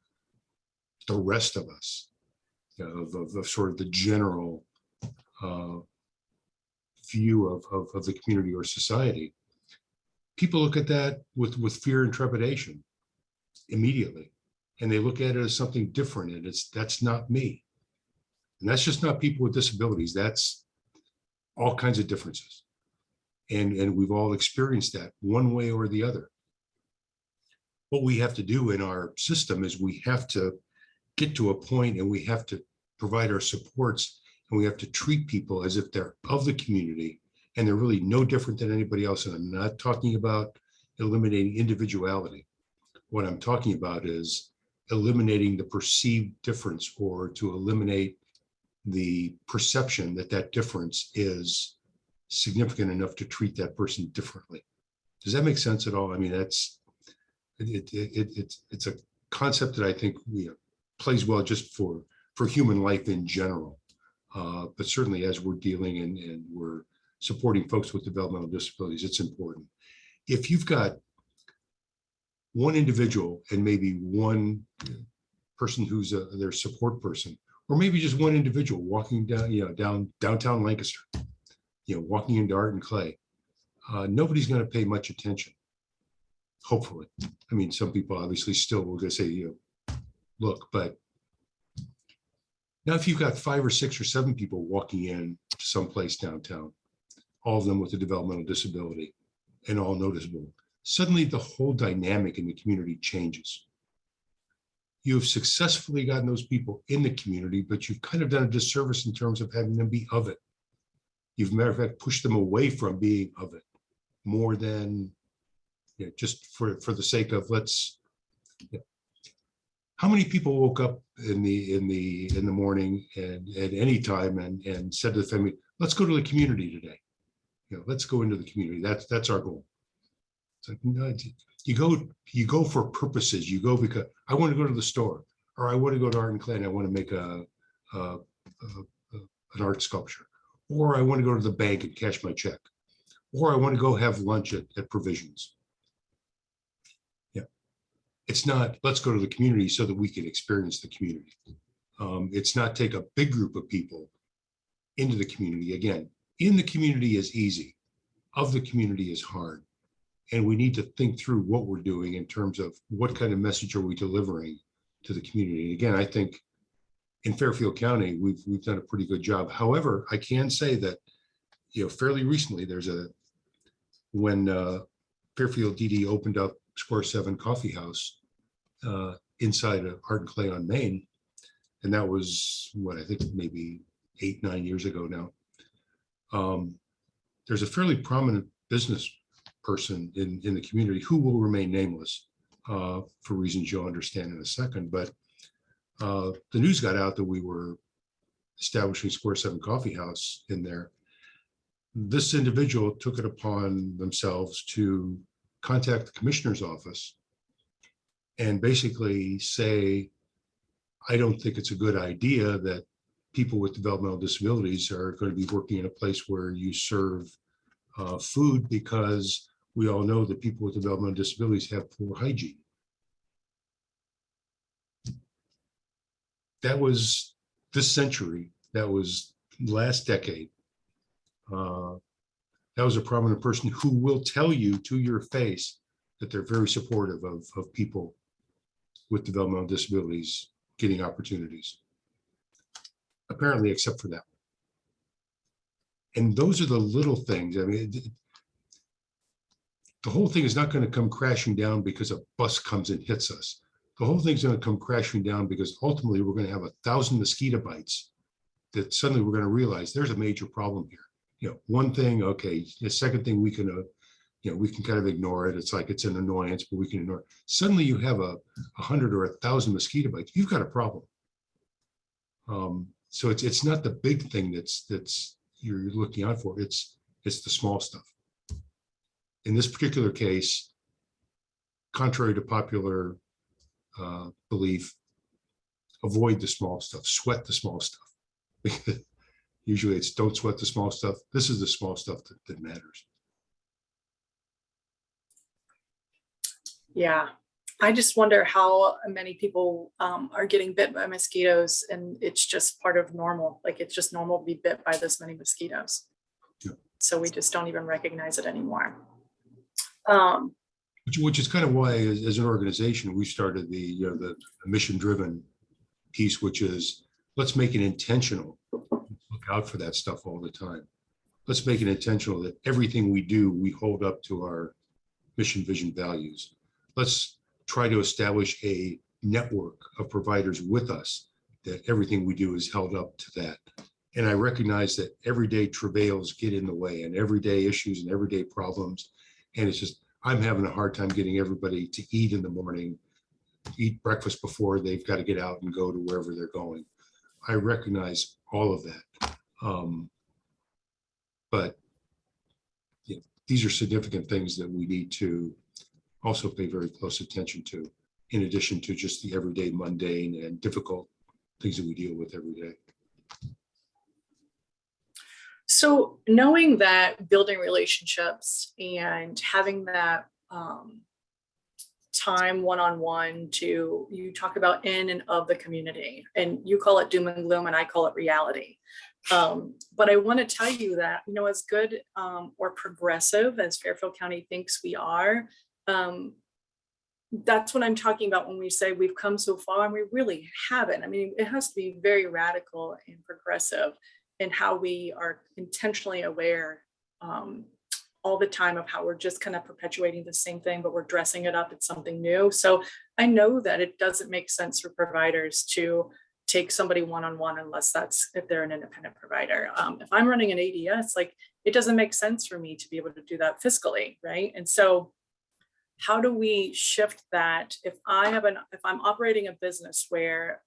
the rest of us, of sort of the general view of the community or society, people look at that with fear and trepidation immediately. And they look at it as something different, and that's not me. And that's just not people with disabilities. That's all kinds of differences. And we've all experienced that one way or the other. What we have to do in our system is we have to get to a point, and we have to provide our supports, and we have to treat people as if they're of the community and they're really no different than anybody else. And I'm not talking about eliminating individuality. What I'm talking about is eliminating the perceived difference, or to eliminate the perception that that difference is significant enough to treat that person differently. Does that make sense at all? I mean, it's a concept that I think plays well just for human life in general. But certainly as we're dealing and we're supporting folks with developmental disabilities, it's important. If you've got one individual and maybe one person who's their support person, or maybe just one individual walking down, downtown Lancaster, walking into Art and Clay, nobody's going to pay much attention. Hopefully. I mean, some people obviously still will just say, look, but now if you've got 5 or 6 or 7 people walking in to someplace downtown, all of them with a developmental disability and all noticeable, suddenly the whole dynamic in the community changes. You have successfully gotten those people in the community, but you've kind of done a disservice in terms of having them be of it. You've, matter of fact, pushed them away from being of it more than just for the sake of how many people woke up in the morning and at any time and said to the family, let's go to the community today. Let's go into the community. That's our goal. It's like, no, you go for purposes. You go because I want to go to the store, or I want to go to Art and Clay and I want to make an art sculpture, or I want to go to the bank and cash my check, or I want to go have lunch at Provisions. It's not, let's go to the community so that we can experience the community. It's not take a big group of people into the community. Again, in the community is easy. Of the community is hard. And we need to think through what we're doing in terms of what kind of message are we delivering to the community. And again, I think in Fairfield County, we've done a pretty good job. However, I can say that, fairly recently, when Fairfield DD opened up Square 7 Coffee House inside of Art and Clay on Main, and that was what I think maybe 8-9 years ago now. There's a fairly prominent business person in the community who will remain nameless for reasons you'll understand in a second. But the news got out that we were establishing Square 7 Coffee House in there. This individual took it upon themselves to contact the commissioner's office and basically say, I don't think it's a good idea that people with developmental disabilities are going to be working in a place where you serve food, because we all know that people with developmental disabilities have poor hygiene. That was this century. That was last decade. That was a prominent person who will tell you to your face that they're very supportive of people with developmental disabilities getting opportunities. Apparently, except for that. And those are the little things. I mean, the whole thing is not going to come crashing down because a bus comes and hits us. The whole thing's going to come crashing down because ultimately we're going to have 1,000 mosquito bites that suddenly we're going to realize there's a major problem here. One thing, okay. The second thing we can, we can kind of ignore it. It's like it's an annoyance, but we can ignore it. Suddenly you have 100 or 1,000 mosquito bites. You've got a problem. So it's not the big thing that's you're looking out for. It's the small stuff. In this particular case, contrary to popular belief, avoid the small stuff, sweat the small stuff. Usually it's don't sweat the small stuff. This is the small stuff that matters. Yeah, I just wonder how many people are getting bit by mosquitoes, and it's just part of normal. Like, it's just normal to be bit by this many mosquitoes. Yeah. So we just don't even recognize it anymore. Which is kind of why, as an organization, we started the mission-driven piece, which is let's make it intentional. Look out for that stuff all the time. Let's make it intentional that everything we do, we hold up to our mission, vision, values. Let's try to establish a network of providers with us that everything we do is held up to that. And I recognize that everyday travails get in the way, and everyday issues and everyday problems. And it's just, I'm having a hard time getting everybody to eat in the morning, eat breakfast before they've got to get out and go to wherever they're going. I recognize all of that. But these are significant things that we need to also pay very close attention to, in addition to just the everyday mundane and difficult things that we deal with every day. So knowing that building relationships and having that time one-on-one to, you talk about in and of the community, and you call it doom and gloom and I call it reality. But I want to tell you that, as good or progressive as Fairfield County thinks we are, that's what I'm talking about when we say we've come so far, and we really haven't. I mean, it has to be very radical and progressive in how we are intentionally aware all the time of how we're just kind of perpetuating the same thing, but we're dressing it up. It's something new. So I know that it doesn't make sense for providers to take somebody one-on-one unless if they're an independent provider. If I'm running an ADS, it doesn't make sense for me to be able to do that fiscally, right? And so how do we shift that? If I'm operating a business where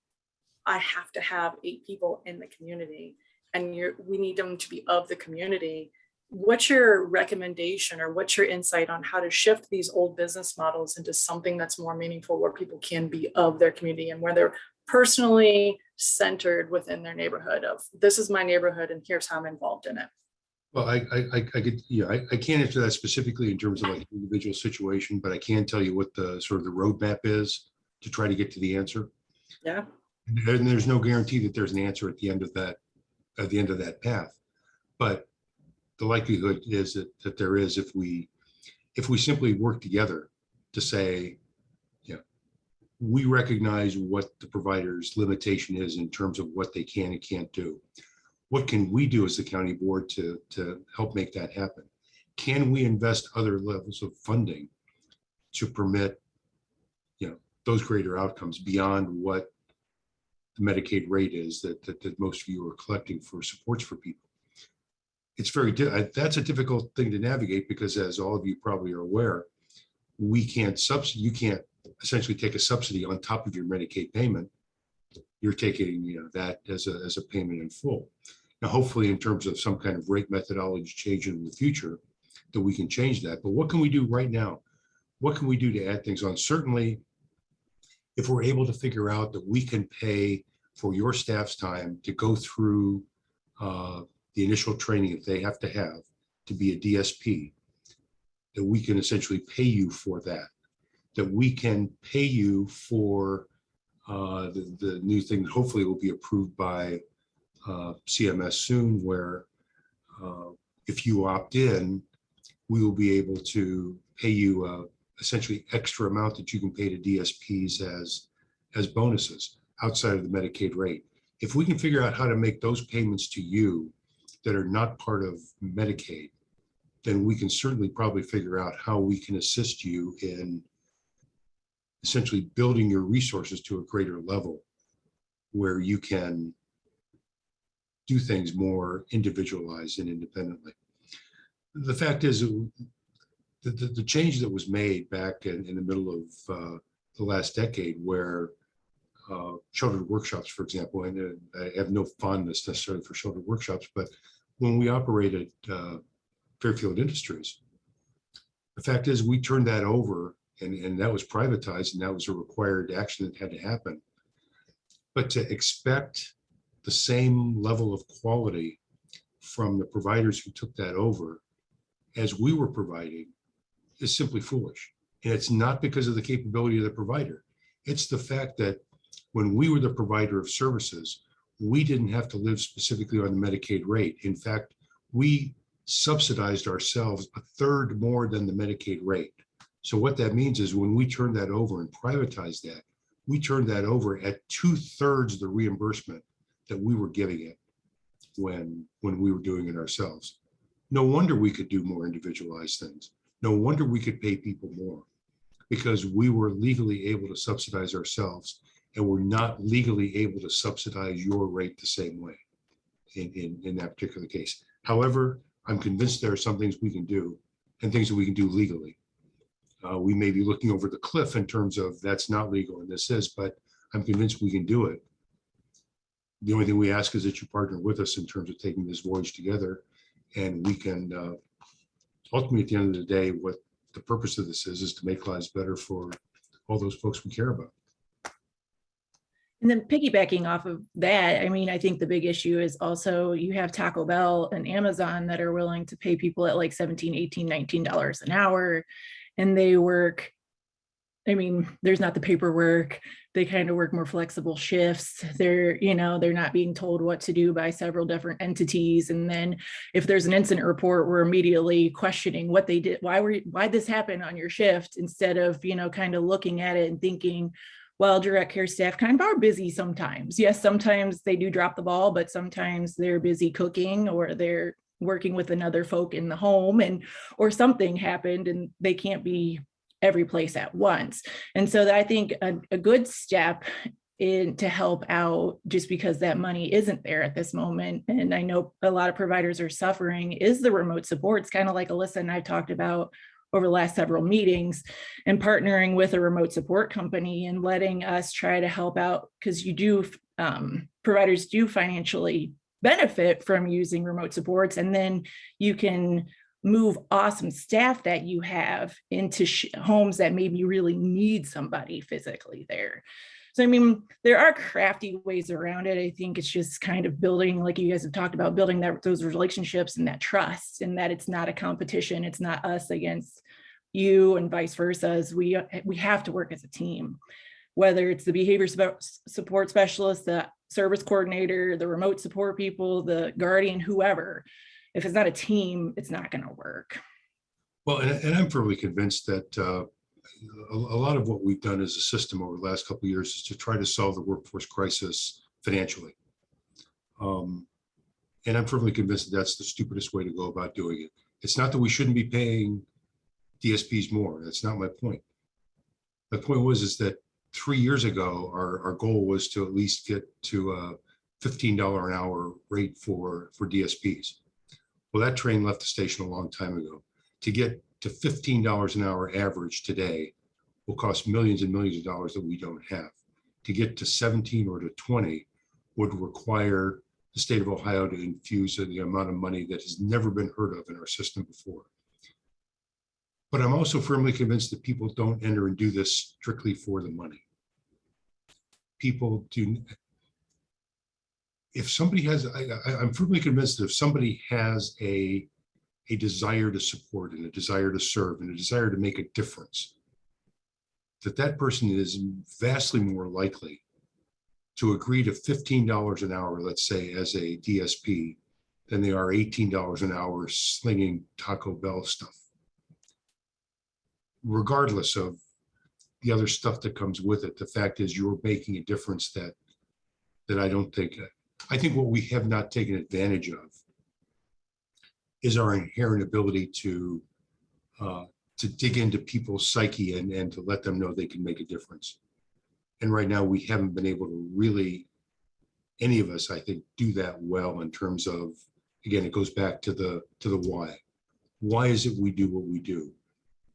I have to have 8 people in the community, and we need them to be of the community, what's your recommendation or what's your insight on how to shift these old business models into something that's more meaningful, where people can be of their community and where they're personally centered within their neighborhood of, this is my neighborhood and here's how I'm involved in it? Well, I can't answer that specifically in terms of individual situation, but I can tell you what the sort of the roadmap is to try to get to the answer. Yeah. And there's no guarantee that there's an answer at the end of that path, but the likelihood is that there is, if we if we simply work together to say, we recognize what the provider's limitation is in terms of what they can and can't do. What can we do as the county board to help make that happen? Can we invest other levels of funding to permit, those greater outcomes beyond what the Medicaid rate is that most of you are collecting for supports for people? It's that's a difficult thing to navigate because, as all of you probably are aware, you can't essentially take a subsidy on top of your Medicaid payment. You're taking that as a payment in full. Now, hopefully, in terms of some kind of rate methodology change in the future, that we can change that. But what can we do right now? What can we do to add things on? Certainly, if we're able to figure out that we can pay for your staff's time to go through the initial training that they have to be a DSP, that we can essentially pay you for that we can pay you for the new thing that hopefully will be approved by CMS soon, where if you opt in, we will be able to pay you essentially extra amount that you can pay to DSPs as bonuses outside of the Medicaid rate. If we can figure out how to make those payments to you that are not part of Medicaid, then we can certainly probably figure out how we can assist you in essentially building your resources to a greater level where you can do things more individualized and independently. The fact is, the change that was made back in the middle of the last decade, where shoulder workshops, for example, and I have no fondness necessarily for shoulder workshops, but when we operated Fairfield Industries, the fact is we turned that over, and that was privatized, and that was a required action that had to happen. But to expect the same level of quality from the providers who took that over as we were providing is simply foolish. And it's not because of the capability of the provider. It's the fact that when we were the provider of services, we didn't have to live specifically on the Medicaid rate. In fact, we subsidized ourselves a third more than the Medicaid rate. So what that means is when we turned that over and privatized that, we turned that over at 2/3 the reimbursement that we were giving it when we were doing it ourselves. No wonder we could do more individualized things. No wonder we could pay people more, because we were legally able to subsidize ourselves, and we're not legally able to subsidize your rate the same way in that particular case. However, I'm convinced there are some things we can do and things that we can do legally. We may be looking over the cliff in terms of that's not legal and this is, but I'm convinced we can do it. The only thing we ask is that you partner with us in terms of taking this voyage together, and we can ultimately, at the end of the day, what the purpose of this is to make lives better for all those folks we care about. And then piggybacking off of that, I mean, I think the big issue is also you have Taco Bell and Amazon that are willing to pay people at like $17, $18, $19 an hour, and they work, I mean, there's not the paperwork. They kind of work more flexible shifts. They're not being told what to do by several different entities. And then if there's an incident report, we're immediately questioning what they did, why this happened on your shift, instead of, kind of looking at it and thinking, well, direct care staff kind of are busy sometimes. Yes, sometimes they do drop the ball, but sometimes they're busy cooking, or they're working with another folk in the home, or something happened and they can't be every place at once. And so I think a good step in to help out, just because that money isn't there at this moment, and I know a lot of providers are suffering, is the remote support. It's kind of like Alyssa and I've talked about over the last several meetings, and partnering with a remote support company and letting us try to help out, because providers do financially benefit from using remote supports, and then you can move awesome staff that you have into homes that maybe really need somebody physically there. So, I mean, there are crafty ways around it. I think it's just kind of building, like you guys have talked about, building those relationships and that trust, and that it's not a competition. It's not us against you and vice versa. As we have to work as a team, whether it's the behavior support specialist, the service coordinator, the remote support people, the guardian, whoever. If it's not a team, it's not going to work. Well, and I'm firmly convinced that a lot of what we've done as a system over the last couple of years is to try to solve the workforce crisis financially. And I'm firmly convinced that that's the stupidest way to go about doing it. It's not that we shouldn't be paying DSPs more. That's not my point. My point is that 3 years ago, our goal was to at least get to a $15 an hour rate for DSPs. Well, that train left the station a long time ago. To get to $15 an hour average today will cost millions and millions of dollars that we don't have. To get to 17 or to 20 would require the state of Ohio to infuse the amount of money that has never been heard of in our system before. But I'm also firmly convinced that people don't enter and do this strictly for the money. People do. If somebody has, I'm firmly convinced that if somebody has a desire to support and a desire to serve and a desire to make a difference, that person is vastly more likely to agree to $15 an hour, let's say, as a DSP, than they are $18 an hour slinging Taco Bell stuff. Regardless of the other stuff that comes with it, the fact is you're making a difference that I think what we have not taken advantage of is our inherent ability to dig into people's psyche and to let them know they can make a difference. And right now we haven't been able to really, any of us, I think, do that well in terms of, again, it goes back to the why. Why is it we do what we do?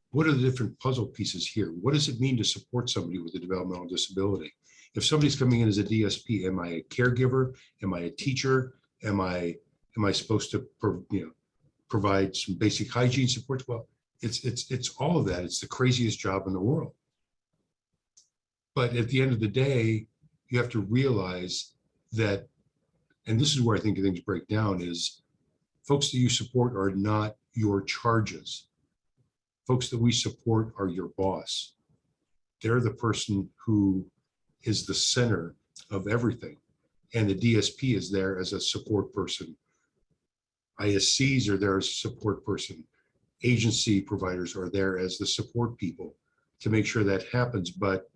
What are the different puzzle pieces here? What does it mean to support somebody with a developmental disability? If somebody's coming in as a DSP, am I a caregiver? Am I a teacher? Am I supposed to provide some basic hygiene support? Well, it's all of that. It's the craziest job in the world. But at the end of the day, you have to realize that, and this is where I think things break down, is folks that you support are not your charges. Folks that we support are your boss. They're the person who is the center of everything. And the DSP is there as a support person. ISCs are there as a support person. Agency providers are there as the support people to make sure that happens. But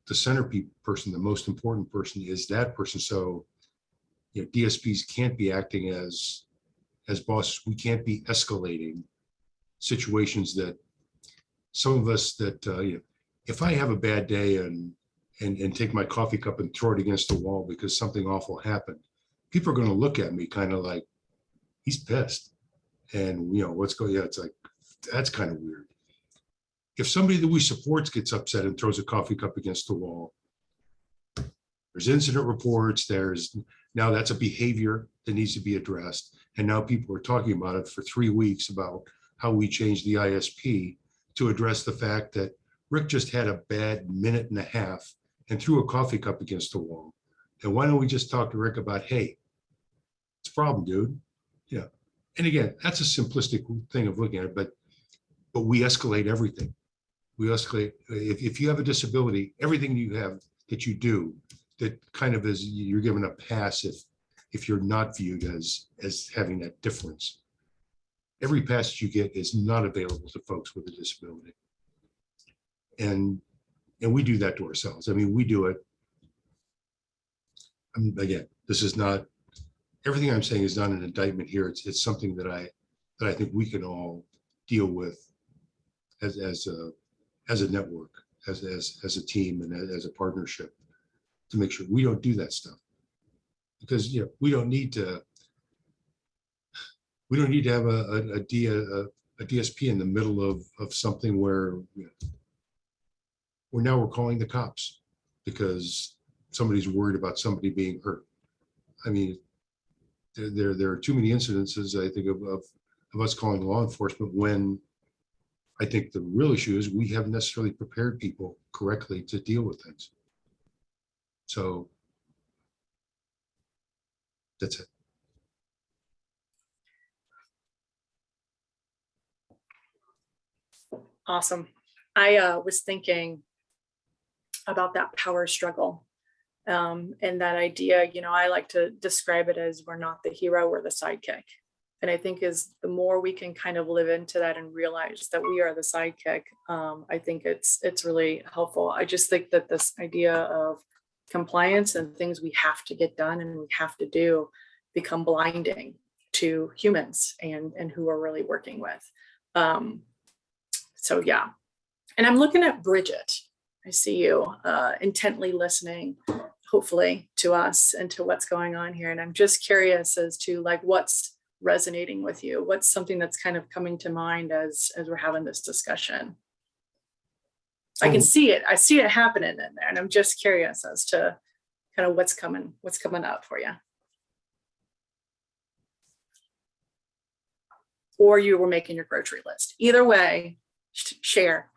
the center person, the most important person, is that person. So, DSPs can't be acting as bosses. We can't be escalating situations that some of us that, if I have a bad day and take my coffee cup and throw it against the wall because something awful happened, people are going to look at me kind of like, he's pissed. And, what's going on? It's like, that's kind of weird. If somebody that we support gets upset and throws a coffee cup against the wall, there's incident reports, now that's a behavior that needs to be addressed. And now people are talking about it for 3 weeks about how we changed the ISP to address the fact that Rick just had a bad minute and a half and threw a coffee cup against the wall. And why don't we just talk to Rick about, hey, it's a problem, dude. Yeah. And again, that's a simplistic thing of looking at it, but we escalate everything. We escalate. If you have a disability, everything you have that you do, that kind of is, you're given a pass if you're not viewed as having that difference. Every pass that you get is not available to folks with a disability. And we do that to ourselves. I mean, we do it. Again, this is not, everything I'm saying is not an indictment here. It's something that I think we can all deal with as a network, as a team, and as a partnership, to make sure we don't do that stuff. Because we don't need to have a DSP in the middle of something where now we're calling the cops because somebody's worried about somebody being hurt. I mean, there are too many incidences, I think, of us calling law enforcement when I think the real issue is we haven't necessarily prepared people correctly to deal with things. So that's it. Awesome. I was thinking about that power struggle and that idea. I like to describe it as we're not the hero, we're the sidekick. And I think is the more we can kind of live into that and realize that we are the sidekick, I think it's really helpful. I just think that this idea of compliance and things we have to get done and we have to do become blinding to humans and who we're really working with. So yeah. And I'm looking at Bridget. I see you intently listening, hopefully, to us and to what's going on here. And I'm just curious as to like what's resonating with you. What's something that's kind of coming to mind as we're having this discussion? I can see it. I see it happening in there, and I'm just curious as to kind of what's coming up for you. Or you were making your grocery list. Either way, share.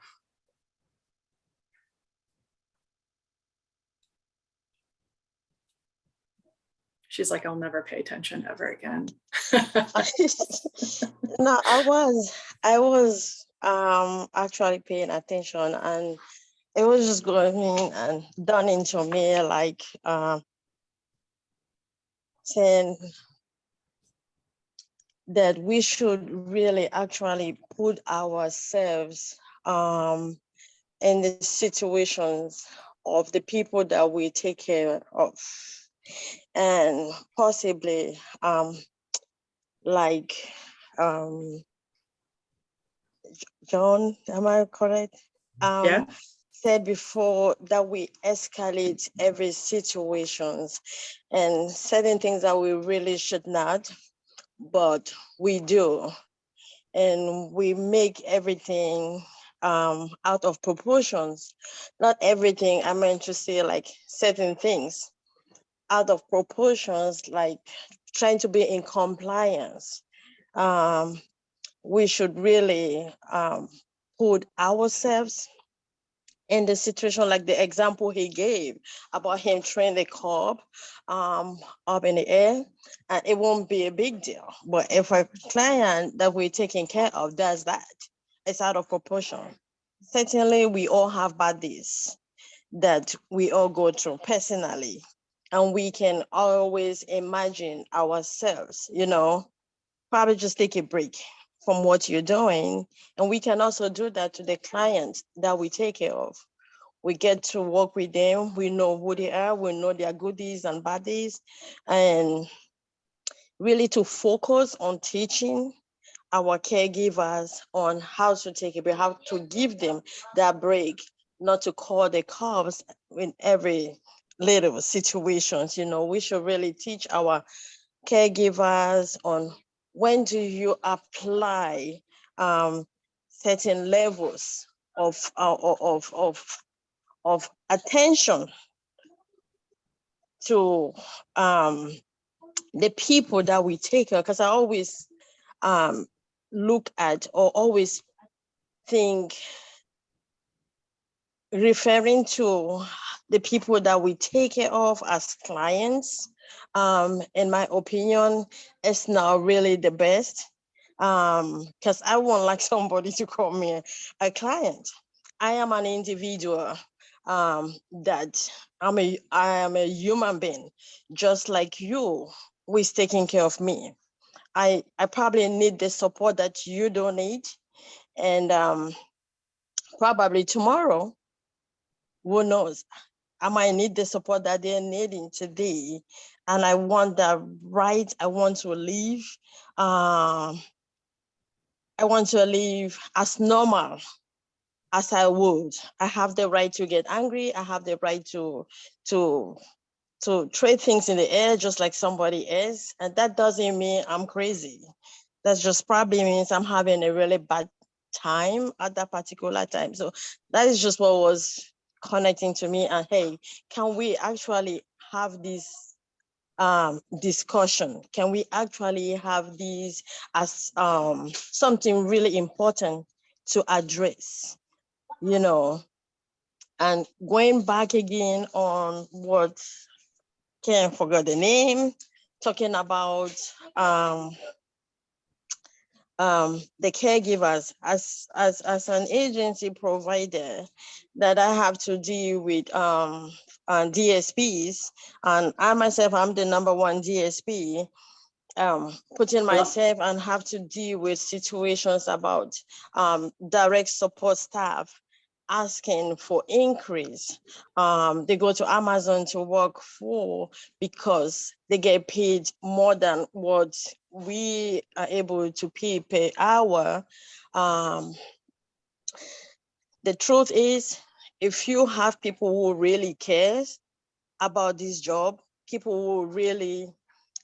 She's like, I'll never pay attention ever again. No, I was actually paying attention, and it was just going and done into me like saying that we should really actually put ourselves in the situations of the people that we take care of. And possibly like John, am I correct? Yeah. Said before that we escalate every situations and certain things that we really should not, but we do. And we make everything out of proportions. Not everything, I meant to say like certain things out of proportions, like trying to be in compliance. We should really put ourselves in the situation, like the example he gave about him throwing the cup up in the air, and it won't be a big deal. But if a client that we're taking care of does that, it's out of proportion. Certainly, we all have bad days that we all go through personally. And we can always imagine ourselves, probably just take a break from what you're doing. And we can also do that to the clients that we take care of. We get to work with them. We know who they are. We know their goodies and bad days. And really to focus on teaching our caregivers on how to take a break, how to give them that break, not to call the cops in every little situations. We should really teach our caregivers on when do you apply certain levels of attention to the people that we take care. Because I always look at or always think referring to the people that we take care of as clients, in my opinion, is now really the best. Because I won't like somebody to call me a client. I am an individual that I am a human being, just like you, who is taking care of me. I probably need the support that you don't need. And probably tomorrow, who knows, I might need the support that they're needing today. And I want that right. I want to live. I want to live as normal as I would. I have the right to get angry. I have the right to throw things in the air just like somebody else. And that doesn't mean I'm crazy. That just probably means I'm having a really bad time at that particular time. So that is just what was connecting to me. And hey, can we actually have this discussion? Can we actually have these as something really important to address? And going back again on what, can't forget the name, talking about the caregivers as an agency provider, that I have to deal with DSPs, and I myself, I'm the #1 DSP. putting myself and have to deal with situations about direct support staff asking for increase. They go to Amazon to work for because they get paid more than what we are able to pay per hour. The truth is, if you have people who really cares about this job, people who really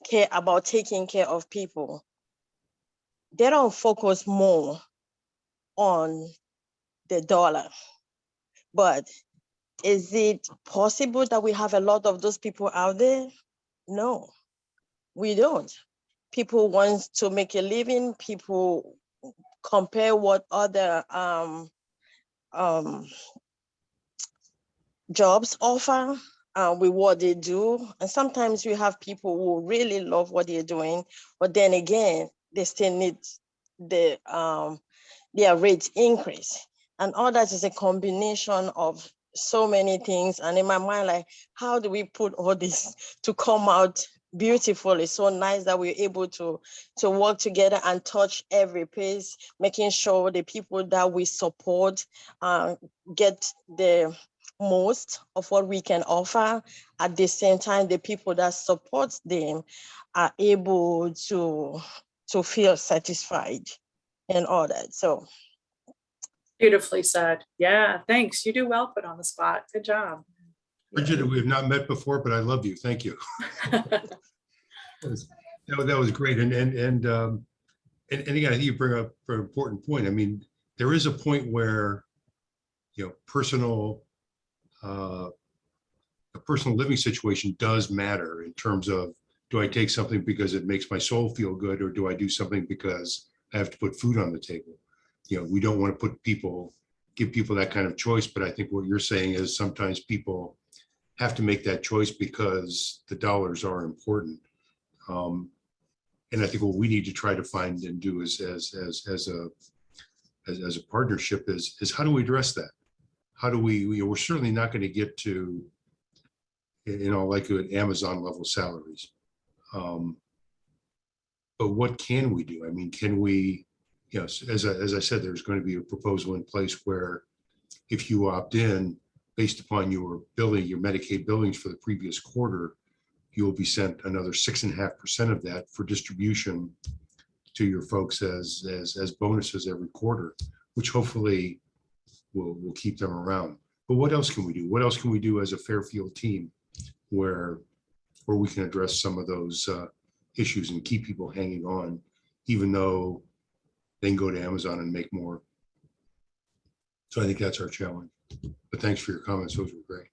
care about taking care of people, they don't focus more on the dollar. But is it possible that we have a lot of those people out there? No, we don't. People want to make a living. People compare what other jobs offer with what they do. And sometimes you have people who really love what they're doing, but then again, they still need their rate increase. And all that is a combination of so many things. And in my mind, like, how do we put all this to come out beautiful? It's so nice that we're able to work together and touch every piece, making sure the people that we support get the most of what we can offer. At the same time, the people that support them are able to feel satisfied and all that. So beautifully said. Yeah, thanks. You do well put on the spot. Good job. Bridget, we have not met before, but I love you. Thank you. That was great. And again, I think you bring up an important point. I mean, there is a point where, you know, a personal living situation does matter in terms of, do I take something because it makes my soul feel good, or do I do something because I have to put food on the table? You know, we don't want to give people that kind of choice, but I think what you're saying is sometimes people have to make that choice because the dollars are important. And I think what we need to try to find and do as a partnership is how do we address that? How do we're certainly not going to get to, you know, like Amazon level salaries. But what can we do? I mean, can we, you know, as I said, there's going to be a proposal in place where if you opt in based upon your billing, your Medicaid billings for the previous quarter, you will be sent another 6.5% of that for distribution to your folks as bonuses every quarter, which hopefully will keep them around. But what else can we do? What else can we do as a Fairfield team where we can address some of those issues and keep people hanging on, even though they can go to Amazon and make more? So I think that's our challenge. But thanks for your comments. Those were great.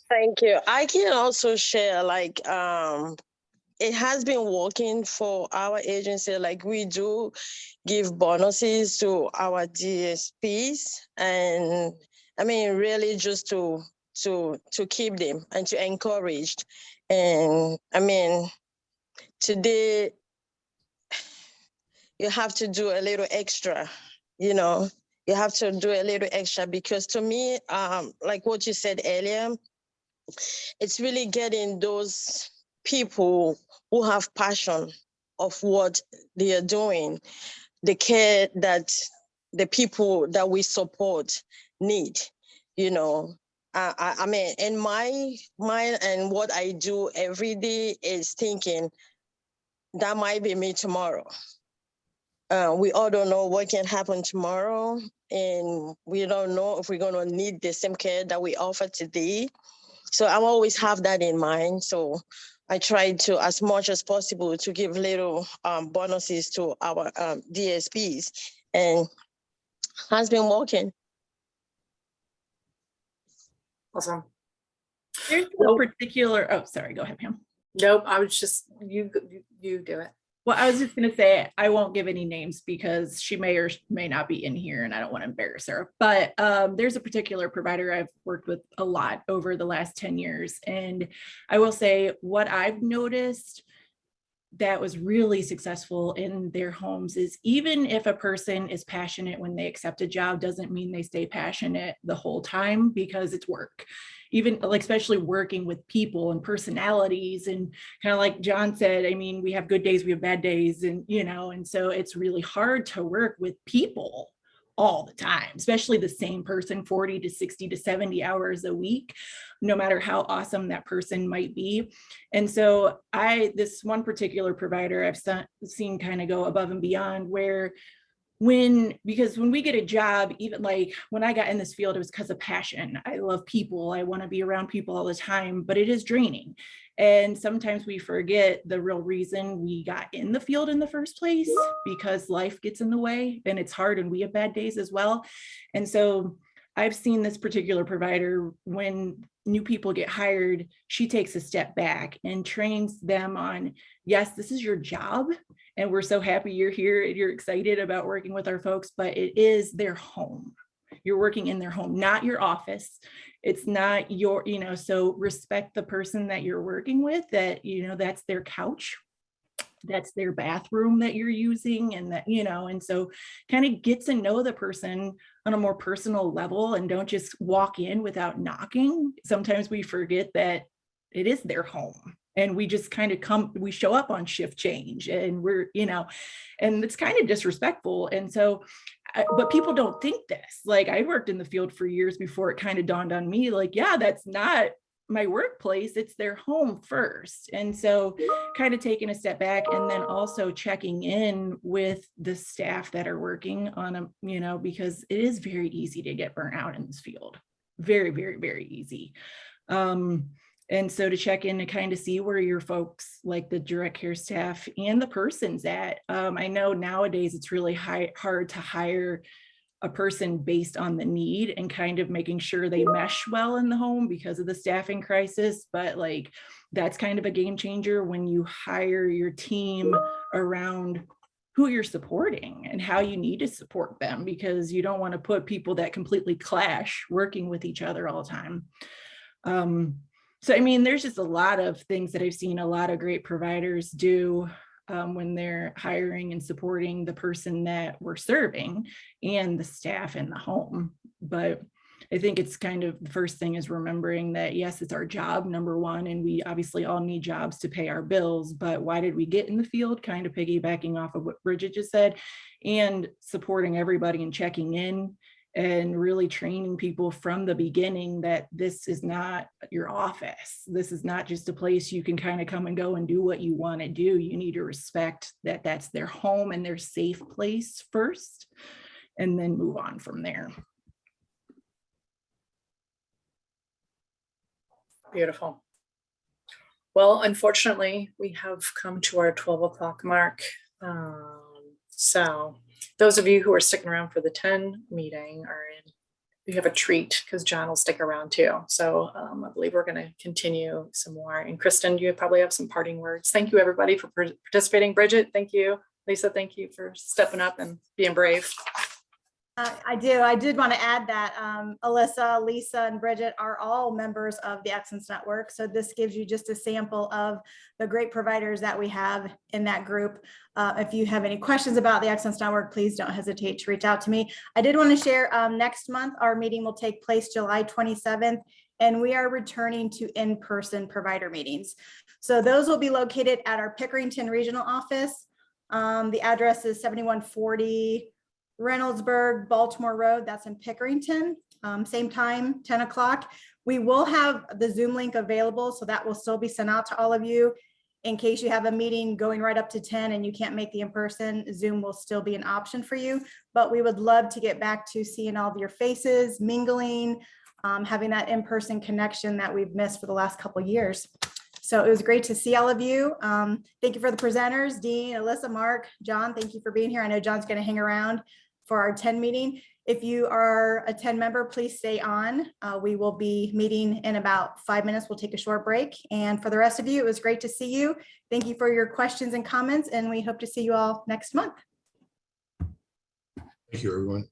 thank you. I can also share, like, it has been working for our agency. Like, we do give bonuses to our DSPs, and I mean, really just to keep them and to encourage. And I mean, today you have to do a little extra, you know, you have to do a little extra, because to me, like what you said earlier, it's really getting those people who have passion of what they are doing, the care that the people that we support need, you know. I mean, in my mind and what I do every day is thinking that might be me tomorrow. We all don't know what can happen tomorrow, and we don't know if we're going to need the same care that we offer today. So I always have that in mind. So I try to, as much as possible, to give little bonuses to our DSPs, and has been working. Awesome. There's no particular, oh, sorry, go ahead, Pam. Nope, I was just, you do it. Well, I was just going to say, I won't give any names because she may or may not be in here and I don't want to embarrass her. But there's a particular provider I've worked with a lot over the last 10 years. And I will say what I've noticed that was really successful in their homes is even if a person is passionate when they accept a job, doesn't mean they stay passionate the whole time, because it's work. Even like, especially working with people and personalities, and kind of like John said, I mean, we have good days, we have bad days, and and so it's really hard to work with people all the time, especially the same person 40 to 60 to 70 hours a week, no matter how awesome that person might be. And so this one particular provider I've seen kind of go above and beyond, where because when we get a job, even like when I got in this field, it was because of passion. I love people. I want to be around people all the time, but it is draining. And sometimes we forget the real reason we got in the field in the first place, because life gets in the way and it's hard and we have bad days as well. And so I've seen this particular provider, when new people get hired, she takes a step back and trains them on, yes, this is your job. And we're so happy you're here and you're excited about working with our folks, but it is their home. You're working in their home, not your office. It's not your, so respect the person that you're working with, that, that's their couch, that's their bathroom that you're using, and that, and so kind of get to know the person on a more personal level, and don't just walk in without knocking. Sometimes we forget that it is their home. And we just kind of we show up on shift change, and we're, and it's kind of disrespectful. And so, but people don't think this. Like, I worked in the field for years before it kind of dawned on me, like, yeah, that's not my workplace, it's their home first. And so kind of taking a step back, and then also checking in with the staff that are working on because it is very easy to get burnt out in this field. Very, very, very easy. And so to check in to kind of see where your folks, like the direct care staff and the person's at. I know nowadays it's really hard to hire a person based on the need, and kind of making sure they mesh well in the home because of the staffing crisis. But like, that's kind of a game changer when you hire your team around who you're supporting and how you need to support them, because you don't want to put people that completely clash working with each other all the time. So, I mean, there's just a lot of things that I've seen a lot of great providers do when they're hiring and supporting the person that we're serving and the staff in the home. But I think it's kind of the first thing is remembering that, yes, it's our job, number one, and we obviously all need jobs to pay our bills, but why did we get in the field? Kind of piggybacking off of what Bridget just said, and supporting everybody and checking in, and really training people from the beginning that this is not your office. This is not just a place you can kind of come and go and do what you want to do. You need to respect that that's their home and their safe place first, and then move on from there. Beautiful. Well, unfortunately, we have come to our 12 o'clock mark. So those of you who are sticking around for the 10 meeting you have a treat, because John will stick around too. So I believe we're going to continue some more. And Kristen, you probably have some parting words. Thank you, everybody, for participating. Bridget, thank you. Lisa, thank you for stepping up and being brave. I did want to add that Alyssa, Lisa, and Bridget are all members of the Excellence Network. So this gives you just a sample of the great providers that we have in that group. If you have any questions about the Excellence Network, please don't hesitate to reach out to me. I did want to share next month, our meeting will take place July 27th, and we are returning to in-person provider meetings. So those will be located at our Pickerington Regional Office. The address is 7140 Reynoldsburg, Baltimore Road. That's in Pickerington. Same time, 10 o'clock. We will have the Zoom link available, so that will still be sent out to all of you. In case you have a meeting going right up to 10 and you can't make the in-person, Zoom will still be an option for you. But we would love to get back to seeing all of your faces, mingling, having that in-person connection that we've missed for the last couple of years. So it was great to see all of you. Thank you for the presenters, Dean, Alyssa, Mark, John, thank you for being here. I know John's going to hang around for our 10 meeting. If you are a 10 member, please stay on. We will be meeting in about 5 minutes. We'll take a short break. And for the rest of you, it was great to see you. Thank you for your questions and comments, and we hope to see you all next month. Thank you, everyone.